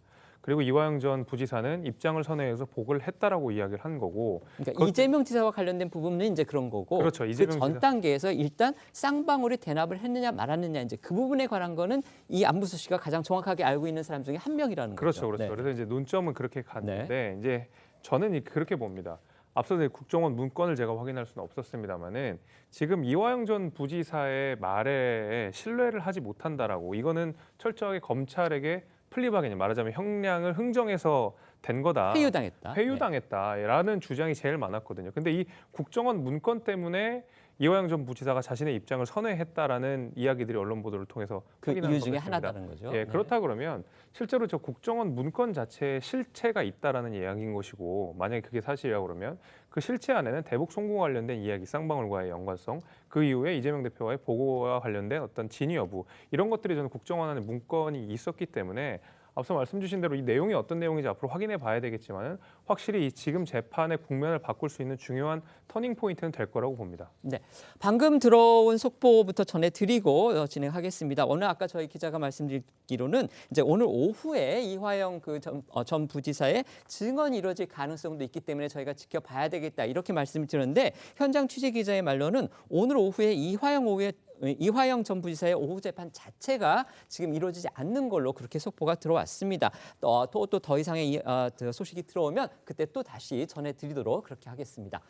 그리고 이화영 전 부지사는 입장을 선회해서 보고를 했다라고 이야기를 한 거고. 그러니까 이재명 지사와 관련된 부분은 이제 그런 거고. 그렇죠. 이재명 그 전 단계에서 일단 쌍방울이 대납을 했느냐 말았느냐 이제 그 부분에 관한 거는 이 안부수 씨가 가장 정확하게 알고 있는 사람 중에 한 명이라는 그렇죠. 거죠. 그렇죠. 네. 그래서 이제 논점은 그렇게 갔는데 이제 저는 그렇게 봅니다. 앞서 국정원 문건을 제가 확인할 수는 없었습니다만은 지금 이화영 전 부지사의 말에 신뢰를 하지 못한다라고 이거는 철저하게 검찰에게 플리바게니 말하자면 형량을 흥정해서 된 거다. 회유당했다라는 주장이 제일 많았거든요. 근데 이 국정원 문건 때문에 이화영 전 부지사가 자신의 입장을 선회했다라는 이야기들이 언론 보도를 통해서 그 이유 중에 하나다는 거죠. 예, 그렇다 그러면 실제로 저 국정원 문건 자체에 실체가 있다라는 이야기인 것이고 만약에 그게 사실이라고 그러면 그 실체 안에는 대북 송금 관련된 이야기, 쌍방울과의 연관성, 그 이후에 이재명 대표와의 보고와 관련된 어떤 진위 여부 이런 것들이 저는 국정원 안에 문건이 있었기 때문에 앞서 말씀 주신 대로 이 내용이 어떤 내용인지 앞으로 확인해 봐야 되겠지만 확실히 이 지금 재판의 국면을 바꿀 수 있는 중요한 터닝 포인트는 될 거라고 봅니다. 네, 방금 들어온 속보부터 전해드리고 진행하겠습니다. 오늘 아까 저희 기자가 말씀드리기로는 이제 오늘 오후에 이화영 전 부지사의 증언이 이루어질 가능성도 있기 때문에 저희가 지켜봐야 되겠다 이렇게 말씀을 드렸는데 현장 취재 기자의 말로는 오늘 오후에 이화영 전 부지사의 오후 재판 자체가 지금 이루어지지 않는 걸로 그렇게 속보가 들어왔습니다. 또 더 이상의 소식이 들어오면 그때 또 다시 전해드리도록 그렇게 하겠습니다.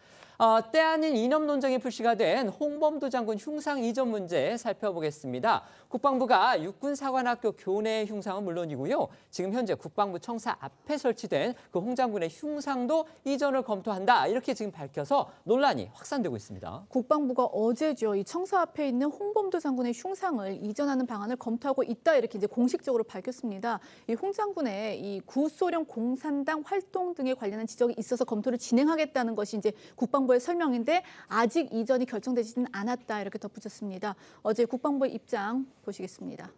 때 아닌 이념 논쟁의 불씨가 된 홍범도 장군 흉상 이전 문제 살펴보겠습니다. 국방부가 육군사관학교 교내 흉상은 물론이고요. 지금 현재 국방부 청사 앞에 설치된 그 홍 장군의 흉상도 이전을 검토한다. 이렇게 지금 밝혀서 논란이 확산되고 있습니다. 국방부가 어제죠. 이 청사 앞에 있는 홍범도 장군의 흉상을 이전하는 방안을 검토하고 있다. 이렇게 이제 공식적으로 밝혔습니다. 이 홍 장군의 이 구소련 공산당 활동 등에 관련한 지적이 있어서 검토를 진행하겠다는 것이 이제 국방부의 설명인데 아직 이전이 결정되지는 않았다. 이렇게 덧붙였습니다. 어제 국방부의 입장 보시겠습니다.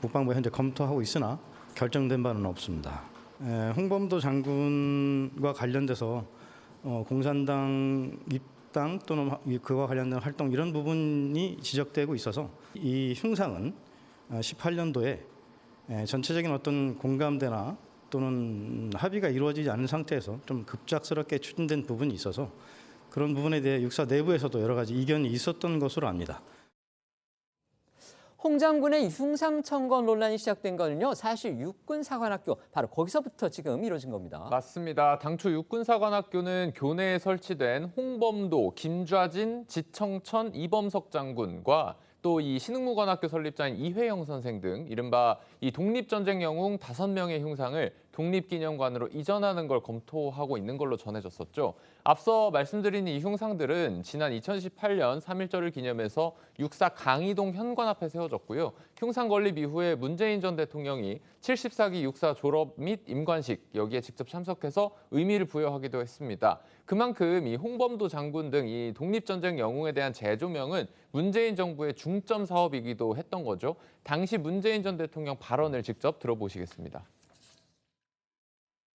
국방부 현재 검토하고 있으나 결정된 바는 없습니다. 홍범도 장군과 관련돼서 공산당 입당 또는 그와 관련된 활동 이런 부분이 지적되고 있어서 이 흉상은 18년도에 전체적인 어떤 공감대나 또는 합의가 이루어지지 않은 상태에서 좀 급작스럽게 추진된 부분이 있어서 그런 부분에 대해 육사 내부에서도 여러 가지 이견이 있었던 것으로 압니다. 홍 장군의 흉상천거 논란이 시작된 거는요. 사실 육군사관학교 바로 거기서부터 지금 이루어진 겁니다. 맞습니다. 당초 육군사관학교는 교내에 설치된 홍범도, 김좌진, 지청천, 이범석 장군과 또 이 신흥무관학교 설립자인 이회영 선생 등 이른바 이 독립전쟁 영웅 5명의 흉상을 독립기념관으로 이전하는 걸 검토하고 있는 걸로 전해졌었죠. 앞서 말씀드린 이 흉상들은 지난 2018년 3.1절을 기념해서 육사 강이동 현관 앞에 세워졌고요. 흉상 건립 이후에 문재인 전 대통령이 74기 육사 졸업 및 임관식 여기에 직접 참석해서 의미를 부여하기도 했습니다. 그만큼 이 홍범도 장군 등 이 독립전쟁 영웅에 대한 재조명은 문재인 정부의 중점 사업이기도 했던 거죠. 당시 문재인 전 대통령 발언을 직접 들어보시겠습니다.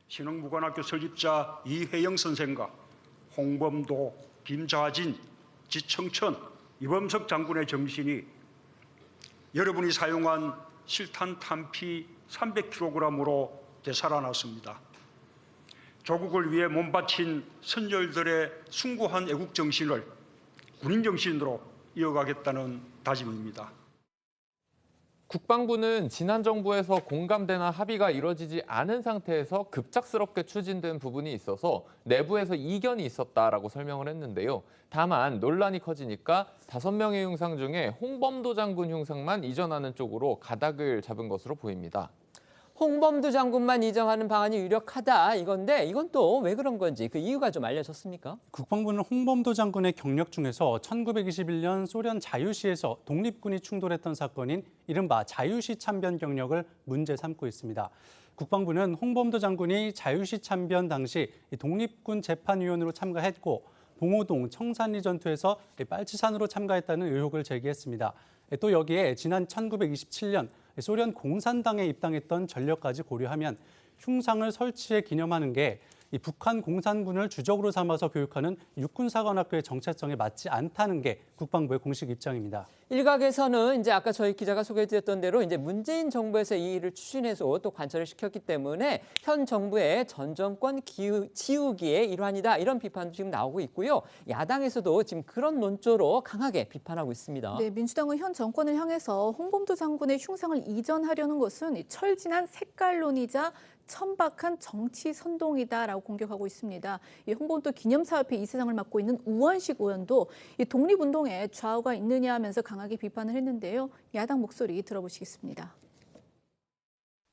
신흥무관학교 설립자 이회영 선생과 홍범도, 김좌진, 지청천, 이범석 장군의 정신이 여러분이 사용한 실탄 탄피 300kg으로 되살아났습니다. 조국을 위해 몸바친 선열들의 숭고한 애국 정신을 군인 정신으로 이어가겠다는 다짐입니다. 국방부는 지난 정부에서 공감대나 합의가 이뤄지지 않은 상태에서 급작스럽게 추진된 부분이 있어서 내부에서 이견이 있었다라고 설명을 했는데요. 다만 논란이 커지니까 5명의 흉상 중에 홍범도 장군 흉상만 이전하는 쪽으로 가닥을 잡은 것으로 보입니다. 홍범도 장군만 이전하는 방안이 유력하다 이건데 이건 또 왜 그런 건지 그 이유가 좀 알려졌습니까? 국방부는 홍범도 장군의 경력 중에서 1921년 소련 자유시에서 독립군이 충돌했던 사건인 이른바 자유시 참변 경력을 문제 삼고 있습니다. 국방부는 홍범도 장군이 자유시 참변 당시 독립군 재판위원으로 참가했고 봉오동 청산리 전투에서 빨치산으로 참가했다는 의혹을 제기했습니다. 또 여기에 지난 1927년 소련 공산당에 입당했던 전력까지 고려하면 흉상을 설치해 기념하는 게 이 북한 공산군을 주적으로 삼아서 교육하는 육군사관학교의 정체성에 맞지 않다는 게 국방부의 공식 입장입니다. 일각에서는 이제 아까 저희 기자가 소개해드렸던 대로 이제 문재인 정부에서 이 일을 추진해서 또 관철을 시켰기 때문에 현 정부의 전 정권 지우기의 일환이다 이런 비판도 지금 나오고 있고요. 야당에서도 지금 그런 논조로 강하게 비판하고 있습니다. 네, 민주당은 현 정권을 향해서 홍범도 장군의 흉상을 이전하려는 것은 철진한 색깔론이자 천박한 정치 선동이다라고 공격하고 있습니다. 이 홍범도 기념사업회 이사장을 맡고 있는 우원식 의원도 이 독립운동에 좌우가 있느냐 하면서 강하게 비판을 했는데요. 야당 목소리 들어보시겠습니다.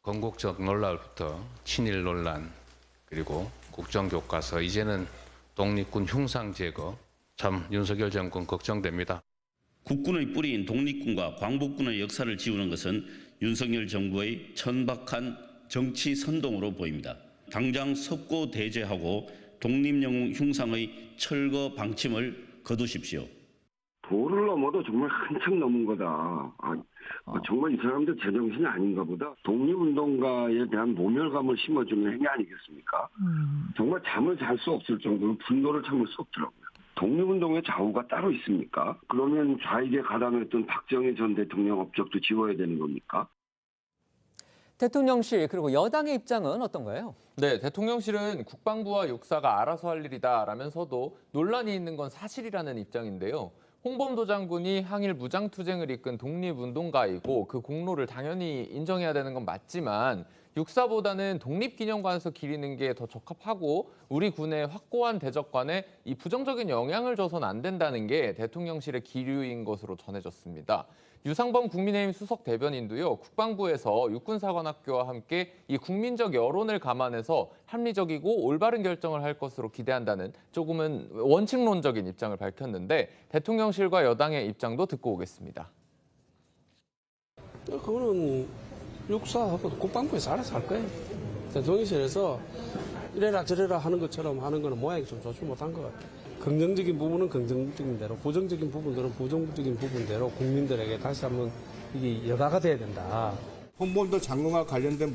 건국적 논란부터 친일 논란 그리고 국정교과서 이제는 독립군 흉상 제거 참 윤석열 정권 걱정됩니다. 국군의 뿌리인 독립군과 광복군의 역사를 지우는 것은 윤석열 정부의 천박한 정치 선동으로 보입니다. 당장 석고 대죄하고 독립영웅 흉상의 철거 방침을 거두십시오. 도를 넘어도 정말 한참 넘은 거다. 정말 이 사람들 제정신이 아닌가 보다. 독립운동가에 대한 모멸감을 심어주는 행위 아니겠습니까? 정말 잠을 잘 수 없을 정도로 분노를 참을 수 없더라고요. 독립운동의 좌우가 따로 있습니까? 그러면 좌익에 가담했던 박정희 전 대통령 업적도 지워야 되는 겁니까? 대통령실 그리고 여당의 입장은 어떤가요? 네, 대통령실은 국방부와 육사가 알아서 할 일이다라면서도 논란이 있는 건 사실이라는 입장인데요. 홍범도 장군이 항일 무장투쟁을 이끈 독립운동가이고 그 공로를 당연히 인정해야 되는 건 맞지만 육사보다는 독립기념관에서 기리는 게 더 적합하고 우리 군의 확고한 대적관에 이 부정적인 영향을 줘서는 안 된다는 게 대통령실의 기류인 것으로 전해졌습니다. 유상범 국민의힘 수석 대변인도요. 국방부에서 육군사관학교와 함께 이 국민적 여론을 감안해서 합리적이고 올바른 결정을 할 것으로 기대한다는 조금은 원칙론적인 입장을 밝혔는데 대통령실과 여당의 입장도 듣고 오겠습니다. 그거는 육사하고 국방부에서 알아서 할 거예요. 대통령실에서 이래라 저래라 하는 것처럼 하는 거는 모양이 좀 좋지 못한 것 같아요. 긍정적인 부분은 긍정적인 대로, 부정적인 부분들은 부정적인 부분대로 국민들에게 다시 한번 이게 여가가 돼야 된다. 홍범도 장군과 관련된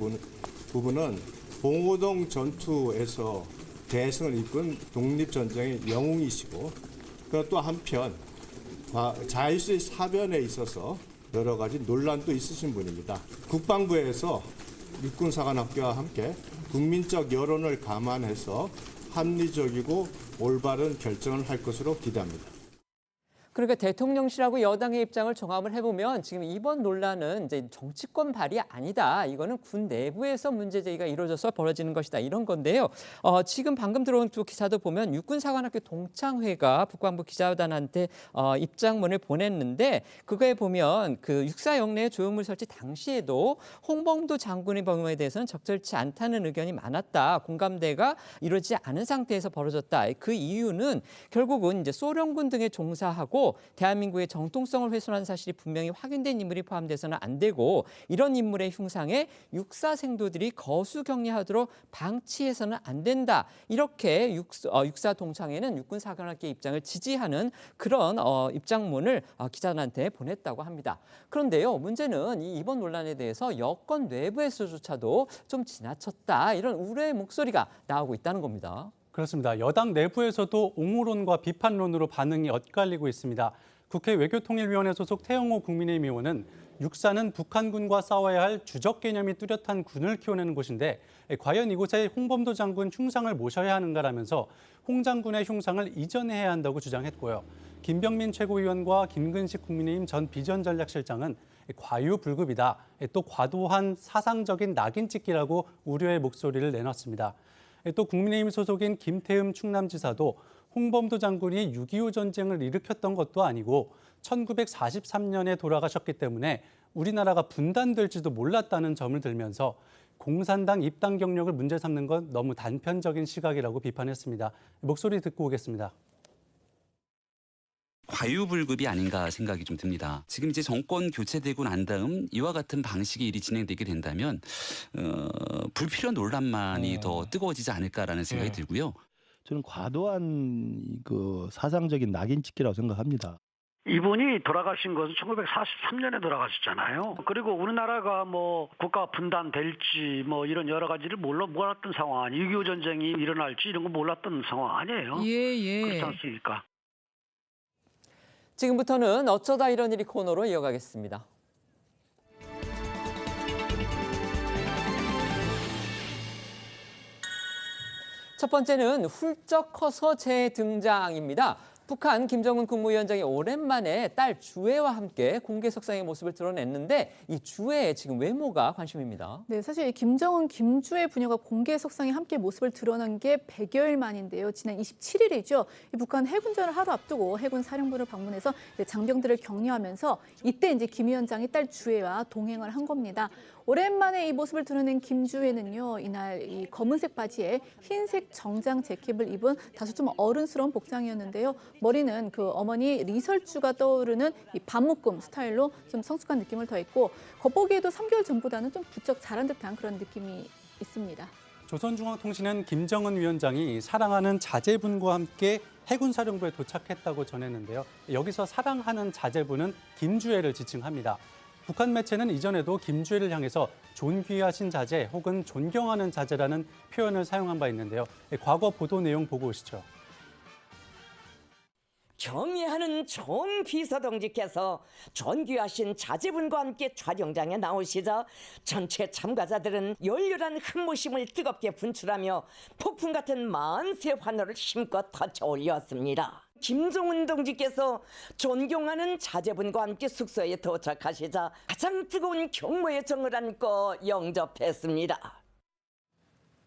부분은 봉오동 전투에서 대승을 이끈 독립전쟁의 영웅이시고 또 한편 자유시 사변에 있어서 여러 가지 논란도 있으신 분입니다. 국방부에서 육군사관학교와 함께 국민적 여론을 감안해서 합리적이고 올바른 결정을 할 것으로 기대합니다. 그러니까 대통령실하고 여당의 입장을 종합을 해보면 지금 이번 논란은 이제 정치권 발이 아니다. 이거는 군 내부에서 문제 제기가 이루어져서 벌어지는 것이다. 이런 건데요. 지금 방금 들어온 두 기사도 보면 육군사관학교 동창회가 국방부 기자단한테 입장문을 보냈는데 그거에 보면 그 육사 영내 조형물 설치 당시에도 홍범도 장군의 범위에 대해서는 적절치 않다는 의견이 많았다. 공감대가 이루어지지 않은 상태에서 벌어졌다. 그 이유는 결국은 이제 소련군 등에 종사하고 대한민국의 정통성을 훼손한 사실이 분명히 확인된 인물이 포함돼서는 안 되고 이런 인물의 흉상에 육사 생도들이 거수격리하도록 방치해서는 안 된다. 이렇게 육사 동창회는 육군사관학교의 입장을 지지하는 그런 입장문을 기자단한테 보냈다고 합니다. 그런데요, 문제는 이번 논란에 대해서 여권 내부에서조차도 좀 지나쳤다. 이런 우려의 목소리가 나오고 있다는 겁니다. 그렇습니다. 여당 내부에서도 옹호론과 비판론으로 반응이 엇갈리고 있습니다. 국회 외교통일위원회 소속 태영호 국민의힘 의원은 육사는 북한군과 싸워야 할 주적 개념이 뚜렷한 군을 키워내는 곳인데 과연 이곳에 홍범도 장군 흉상을 모셔야 하는가라면서 홍 장군의 흉상을 이전해야 한다고 주장했고요. 김병민 최고위원과 김근식 국민의힘 전 비전전략실장은 과유불급이다. 또 과도한 사상적인 낙인 찍기라고 우려의 목소리를 내놨습니다. 또 국민의힘 소속인 김태흠 충남지사도 홍범도 장군이 6.25 전쟁을 일으켰던 것도 아니고 1943년에 돌아가셨기 때문에 우리나라가 분단될지도 몰랐다는 점을 들면서 공산당 입당 경력을 문제 삼는 건 너무 단편적인 시각이라고 비판했습니다. 목소리 듣고 오겠습니다. 과유불급이 아닌가 생각이 좀 듭니다. 지금 이제 정권 교체되고 난 다음 이와 같은 방식의 일이 진행되게 된다면 불필요한 논란만이 더 뜨거워지지 않을까라는 생각이 들고요. 저는 과도한 그 사상적인 낙인 찍기라고 생각합니다. 이분이 돌아가신 것은 1943년에 돌아가셨잖아요. 그리고 우리나라가 뭐 국가 분단될지 뭐 이런 여러 가지를 몰랐던 상황 아니에요. 6.25 전쟁이 일어날지 이런 거 몰랐던 상황 아니에요. 그렇지 않습니까? 지금부터는 어쩌다 이런 일이 코너로 이어가겠습니다. 첫 번째는 훌쩍 커서 재등장입니다. 북한 김정은 국무위원장이 오랜만에 딸 주애와 함께 공개 석상의 모습을 드러냈는데 이 주애의 지금 외모가 관심입니다. 네, 사실 김정은, 김주애 부녀가 공개 석상에 함께 모습을 드러난 게 100여일 만인데요. 지난 27일이죠. 북한 해군전을 하루 앞두고 해군 사령부를 방문해서 장병들을 격려하면서 이때 이제 김 위원장이 딸 주애와 동행을 한 겁니다. 오랜만에 이 모습을 드러낸 김주애는요, 이날 이 검은색 바지에 흰색 정장 재킷을 입은 다소 좀 어른스러운 복장이었는데요. 머리는 그 어머니 리설주가 떠오르는 이 반묶음 스타일로 좀 성숙한 느낌을 더했고 겉보기에도 3개월 전보다는 좀 부쩍 자란 듯한 그런 느낌이 있습니다. 조선중앙통신은 김정은 위원장이 사랑하는 자제분과 함께 해군사령부에 도착했다고 전했는데요. 여기서 사랑하는 자제분은 김주애를 지칭합니다. 북한 매체는 이전에도 김주애를 향해서 존귀하신 자제 혹은 존경하는 자제라는 표현을 사용한 바 있는데요. 과거 보도 내용 보고 오시죠. 경애하는 존 비서동지께서 존귀하신 자제분과 함께 촬영장에 나오시자 전체 참가자들은 열렬한 흠모심을 뜨겁게 분출하며 폭풍 같은 만세 환호를 힘껏 터쳐 올렸습니다. 김정은 동지께서 존경하는 자제분과 함께 숙소에 도착하시자 가장 뜨거운 경모의 정을 안고 영접했습니다.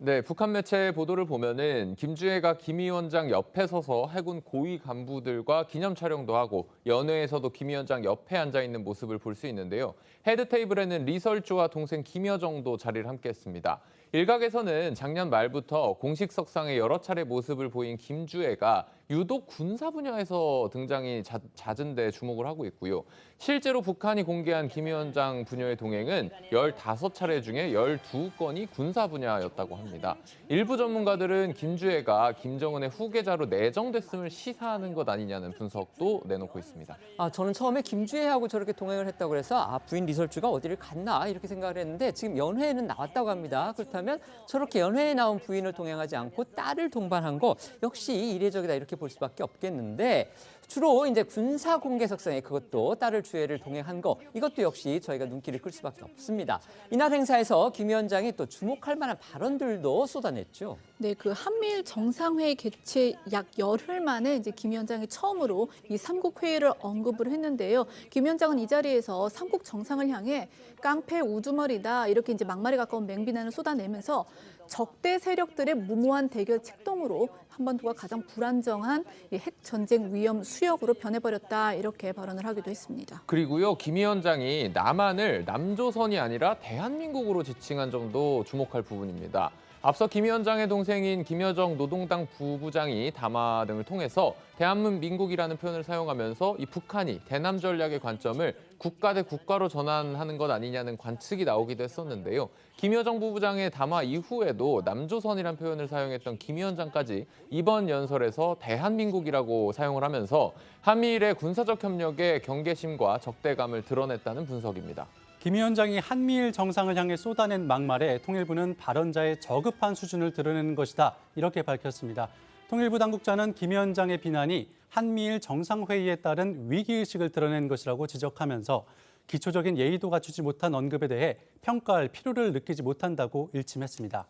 네, 북한 매체의 보도를 보면은 김주애가 김 위원장 옆에 서서 해군 고위 간부들과 기념 촬영도 하고 연회에서도 김 위원장 옆에 앉아 있는 모습을 볼 수 있는데요. 헤드 테이블에는 리설주와 동생 김여정도 자리를 함께했습니다. 일각에서는 작년 말부터 공식 석상에 여러 차례 모습을 보인 김주애가 유독 군사 분야에서 등장이 잦은 데 주목을 하고 있고요. 실제로 북한이 공개한 김 위원장 부녀의 동행은 15차례 중에 12건이 군사 분야였다고 합니다. 일부 전문가들은 김주애가 김정은의 후계자로 내정됐음을 시사하는 것 아니냐는 분석도 내놓고 있습니다. 저는 처음에 김주애하고 저렇게 동행을 했다고 해서 부인 리설주가 어디를 갔나 이렇게 생각을 했는데 지금 연회에는 나왔다고 합니다. 그렇다면 저렇게 연회에 나온 부인을 동행하지 않고 딸을 동반한 거 역시 이례적이다 이렇게 볼 수밖에 없겠는데 주로 이제 군사 공개 석상에 그것도 딸을 주애를 동행한 거 이것도 역시 저희가 눈길을 끌 수밖에 없습니다. 이날 행사에서 김 위원장이 또 주목할 만한 발언들도 쏟아냈죠. 네, 그 한미일 정상회의 개최 약 열흘 만에 이제 김 위원장이 처음으로 이 삼국 회의를 언급을 했는데요. 김 위원장은 이 자리에서 삼국 정상을 향해 깡패 우두머리다 이렇게 이제 막말에 가까운 맹비난을 쏟아내면서 적대 세력들의 무모한 대결 책동으로 한반도가 가장 불안정한 이 핵 전쟁 위험 수역으로 변해버렸다 이렇게 발언을 하기도 했습니다. 그리고요, 김 위원장이 남한을 남조선이 아니라 대한민국으로 지칭한 점도 주목할 부분입니다. 앞서 김 위원장의 동생인 김여정 노동당 부부장이 담화 등을 통해서 대한민국이라는 표현을 사용하면서 이 북한이 대남 전략의 관점을 국가 대 국가로 전환하는 것 아니냐는 관측이 나오기도 했었는데요. 김여정 부부장의 담화 이후에도 남조선이란 표현을 사용했던 김 위원장까지 이번 연설에서 대한민국이라고 사용을 하면서 한미일의 군사적 협력에 경계심과 적대감을 드러냈다는 분석입니다. 김 위원장이 한미일 정상을 향해 쏟아낸 막말에 통일부는 발언자의 저급한 수준을 드러내는 것이다 이렇게 밝혔습니다. 통일부 당국자는 김 위원장의 비난이 한미일 정상회의에 따른 위기의식을 드러낸 것이라고 지적하면서 기초적인 예의도 갖추지 못한 언급에 대해 평가할 필요를 느끼지 못한다고 일침했습니다.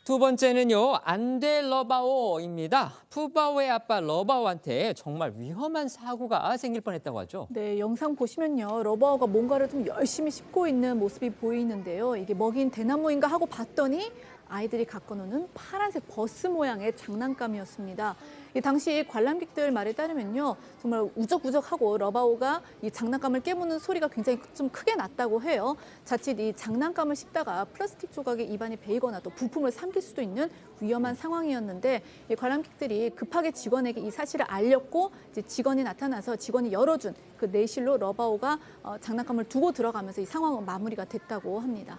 두 번째는요, 안데 러바오입니다. 푸바오의 아빠 러바오한테 정말 위험한 사고가 생길 뻔했다고 하죠. 네, 영상 보시면요. 러바오가 뭔가를 좀 열심히 씹고 있는 모습이 보이는데요. 이게 먹인 대나무인가 하고 봤더니 아이들이 갖고 노는 파란색 버스 모양의 장난감이었습니다. 이 당시 관람객들 말에 따르면요. 정말 우적우적하고 러바오가 이 장난감을 깨무는 소리가 굉장히 좀 크게 났다고 해요. 자칫 이 장난감을 씹다가 플라스틱 조각에 입안이 베이거나 또 부품을 삼킬 수도 있는 위험한 상황이었는데 이 관람객들이 급하게 직원에게 이 사실을 알렸고 이제 직원이 나타나서 직원이 열어준 그 내실로 러바오가 장난감을 두고 들어가면서 이 상황은 마무리가 됐다고 합니다.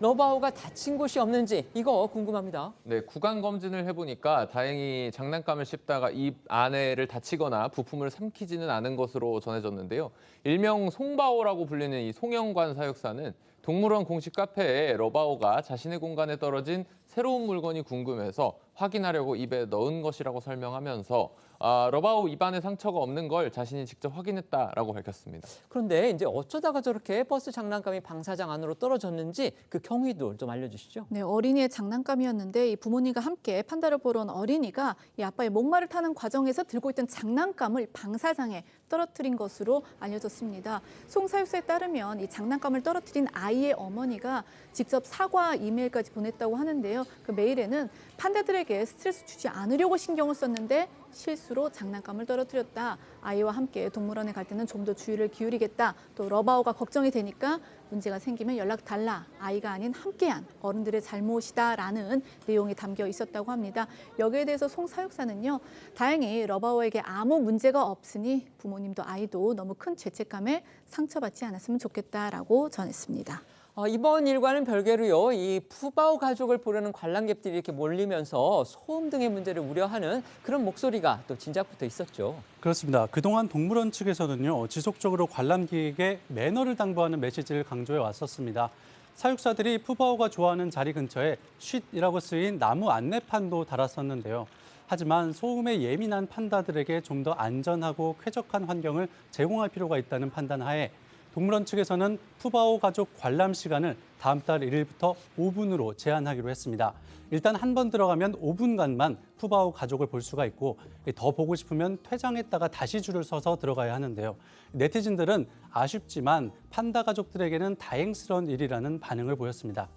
러바오가 다친 곳이 없는지 이거 궁금합니다. 네, 구강 검진을 해보니까 다행히 장난감을 씹다가 입 안에를 다치거나 부품을 삼키지는 않은 것으로 전해졌는데요. 일명 송바오라고 불리는 이 송영관 사육사는 동물원 공식 카페에 러바오가 자신의 공간에 떨어진 새로운 물건이 궁금해서 확인하려고 입에 넣은 것이라고 설명하면서 러바오 입안에 상처가 없는 걸 자신이 직접 확인했다라고 밝혔습니다. 그런데 이제 어쩌다가 저렇게 버스 장난감이 방사장 안으로 떨어졌는지 그 경위도 좀 알려주시죠. 네, 어린이의 장난감이었는데 이 부모님과 함께 판다를 보러 온 어린이가 이 아빠의 목마를 타는 과정에서 들고 있던 장난감을 방사장에 떨어뜨린 것으로 알려졌습니다. 송 사육사에 따르면 이 장난감을 떨어뜨린 아이의 어머니가 직접 사과 이메일까지 보냈다고 하는데요. 그 메일에는 판다들에게 스트레스 주지 않으려고 신경을 썼는데 실수로 장난감을 떨어뜨렸다. 아이와 함께 동물원에 갈 때는 좀 더 주의를 기울이겠다. 또 러바오가 걱정이 되니까 문제가 생기면 연락 달라. 아이가 아닌 함께한 어른들의 잘못이다라는 내용이 담겨 있었다고 합니다. 여기에 대해서 송 사육사는요. 다행히 러바오에게 아무 문제가 없으니 부모님도 아이도 너무 큰 죄책감에 상처받지 않았으면 좋겠다라고 전했습니다. 이번 일과는 별개로요. 이 푸바오 가족을 보려는 관람객들이 이렇게 몰리면서 소음 등의 문제를 우려하는 그런 목소리가 또 진작부터 있었죠. 그렇습니다. 그동안 동물원 측에서는요. 지속적으로 관람객에게 매너를 당부하는 메시지를 강조해 왔었습니다. 사육사들이 푸바오가 좋아하는 자리 근처에 쉿이라고 쓰인 나무 안내판도 달았었는데요. 하지만 소음에 예민한 판다들에게 좀 더 안전하고 쾌적한 환경을 제공할 필요가 있다는 판단 하에 동물원 측에서는 푸바오 가족 관람 시간을 다음 달 1일부터 5분으로 제한하기로 했습니다. 일단 한 번 들어가면 5분간만 푸바오 가족을 볼 수가 있고 더 보고 싶으면 퇴장했다가 다시 줄을 서서 들어가야 하는데요. 네티즌들은 아쉽지만 판다 가족들에게는 다행스러운 일이라는 반응을 보였습니다.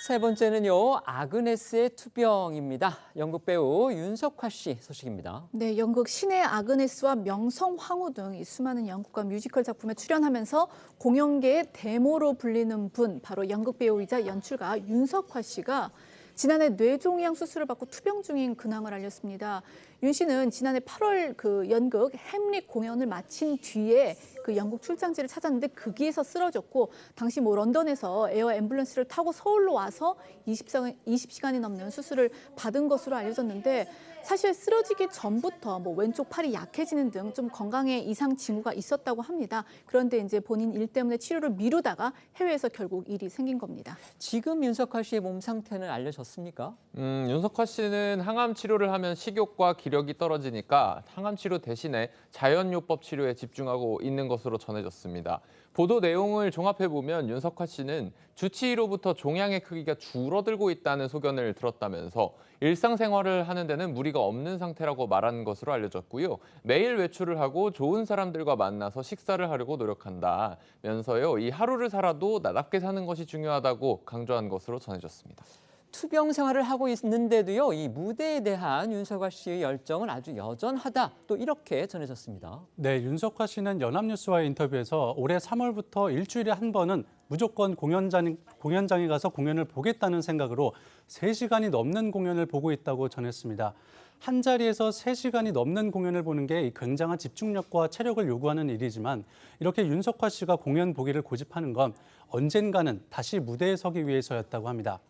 세 번째는요, 아그네스의 투병입니다. 영국 배우 윤석화 씨 소식입니다. 네, 연극 신의 아그네스와 명성황후 등 이 수많은 연극과 뮤지컬 작품에 출연하면서 공연계의 대모로 불리는 분, 바로 연극 배우이자 연출가 윤석화 씨가 지난해 뇌종양 수술을 받고 투병 중인 근황을 알렸습니다. 윤 씨는 지난해 8월 그 연극 햄릿 공연을 마친 뒤에 그 영국 출장지를 찾았는데 거기에서 쓰러졌고 당시 런던에서 에어 앰뷸런스를 타고 서울로 와서 20시간이 넘는 수술을 받은 것으로 알려졌는데 사실 쓰러지기 전부터 왼쪽 팔이 약해지는 등 좀 건강에 이상 징후가 있었다고 합니다. 그런데 이제 본인 일 때문에 치료를 미루다가 해외에서 결국 일이 생긴 겁니다. 지금 윤석화 씨의 몸 상태는 알려졌습니까? 윤석화 씨는 항암 치료를 하면 식욕과 기력 기력이 떨어지니까 항암 치료 대신에 자연요법 치료에 집중하고 있는 것으로 전해졌습니다. 보도 내용을 종합해보면 윤석화 씨는 주치의로부터 종양의 크기가 줄어들고 있다는 소견을 들었다면서 일상생활을 하는 데는 무리가 없는 상태라고 말한 것으로 알려졌고요. 매일 외출을 하고 좋은 사람들과 만나서 식사를 하려고 노력한다면서요. 이 하루를 살아도 나답게 사는 것이 중요하다고 강조한 것으로 전해졌습니다. 투병 생활을 하고 있는데도요, 이 무대에 대한 윤석화 씨의 열정은 아주 여전하다. 또 이렇게 전해졌습니다. 네, 윤석화 씨는 연합뉴스와의 인터뷰에서 올해 3월부터 일주일에 한 번은 무조건 공연장에 가서 공연을 보겠다는 생각으로 3시간이 넘는 공연을 보고 있다고 전했습니다. 한 자리에서 3시간이 넘는 공연을 보는 게 굉장한 집중력과 체력을 요구하는 일이지만 이렇게 윤석화 씨가 공연 보기를 고집하는 건 언젠가는 다시 무대에 서기 위해서였다고 합니다.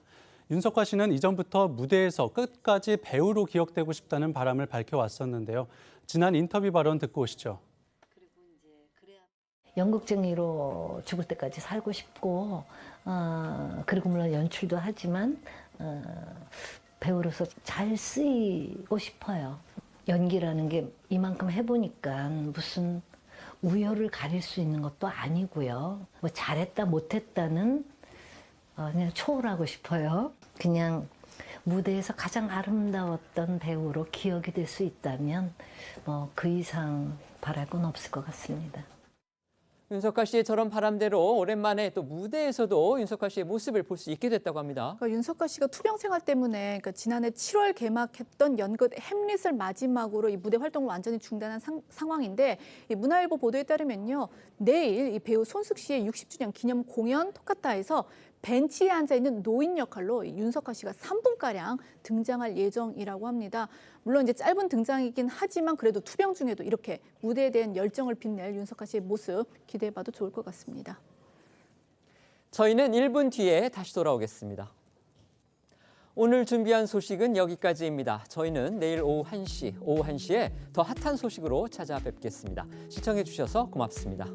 윤석화 씨는 이전부터 무대에서 끝까지 배우로 기억되고 싶다는 바람을 밝혀왔었는데요. 지난 인터뷰 발언 듣고 오시죠. 연극쟁이로 죽을 때까지 살고 싶고 그리고 물론 연출도 하지만 배우로서 잘 쓰이고 싶어요. 연기라는 게 이만큼 해보니까 무슨 우열을 가릴 수 있는 것도 아니고요. 뭐 잘했다 못했다는 그냥 초월하고 싶어요. 그냥 무대에서 가장 아름다웠던 배우로 기억이 될 수 있다면 뭐 그 이상 바랄 건 없을 것 같습니다. 윤석화 씨의 저런 바람대로 오랜만에 또 무대에서도 윤석화 씨의 모습을 볼 수 있게 됐다고 합니다. 그러니까 윤석화 씨가 투병 생활 때문에 그러니까 지난해 7월 개막했던 연극 햄릿을 마지막으로 이 무대 활동을 완전히 중단한 상황인데 이 문화일보 보도에 따르면요. 내일 이 배우 손숙 씨의 60주년 기념 공연 토카타에서 벤치에 앉아있는 노인 역할로 윤석화 씨가 3분가량 등장할 예정이라고 합니다. 물론 이제 짧은 등장이긴 하지만 그래도 투병 중에도 이렇게 무대에 대한 열정을 빛낼 윤석화 씨의 모습 기대해봐도 좋을 것 같습니다. 저희는 1분 뒤에 다시 돌아오겠습니다. 오늘 준비한 소식은 여기까지입니다. 저희는 내일 오후 1시에 더 핫한 소식으로 찾아뵙겠습니다. 시청해 주셔서 고맙습니다.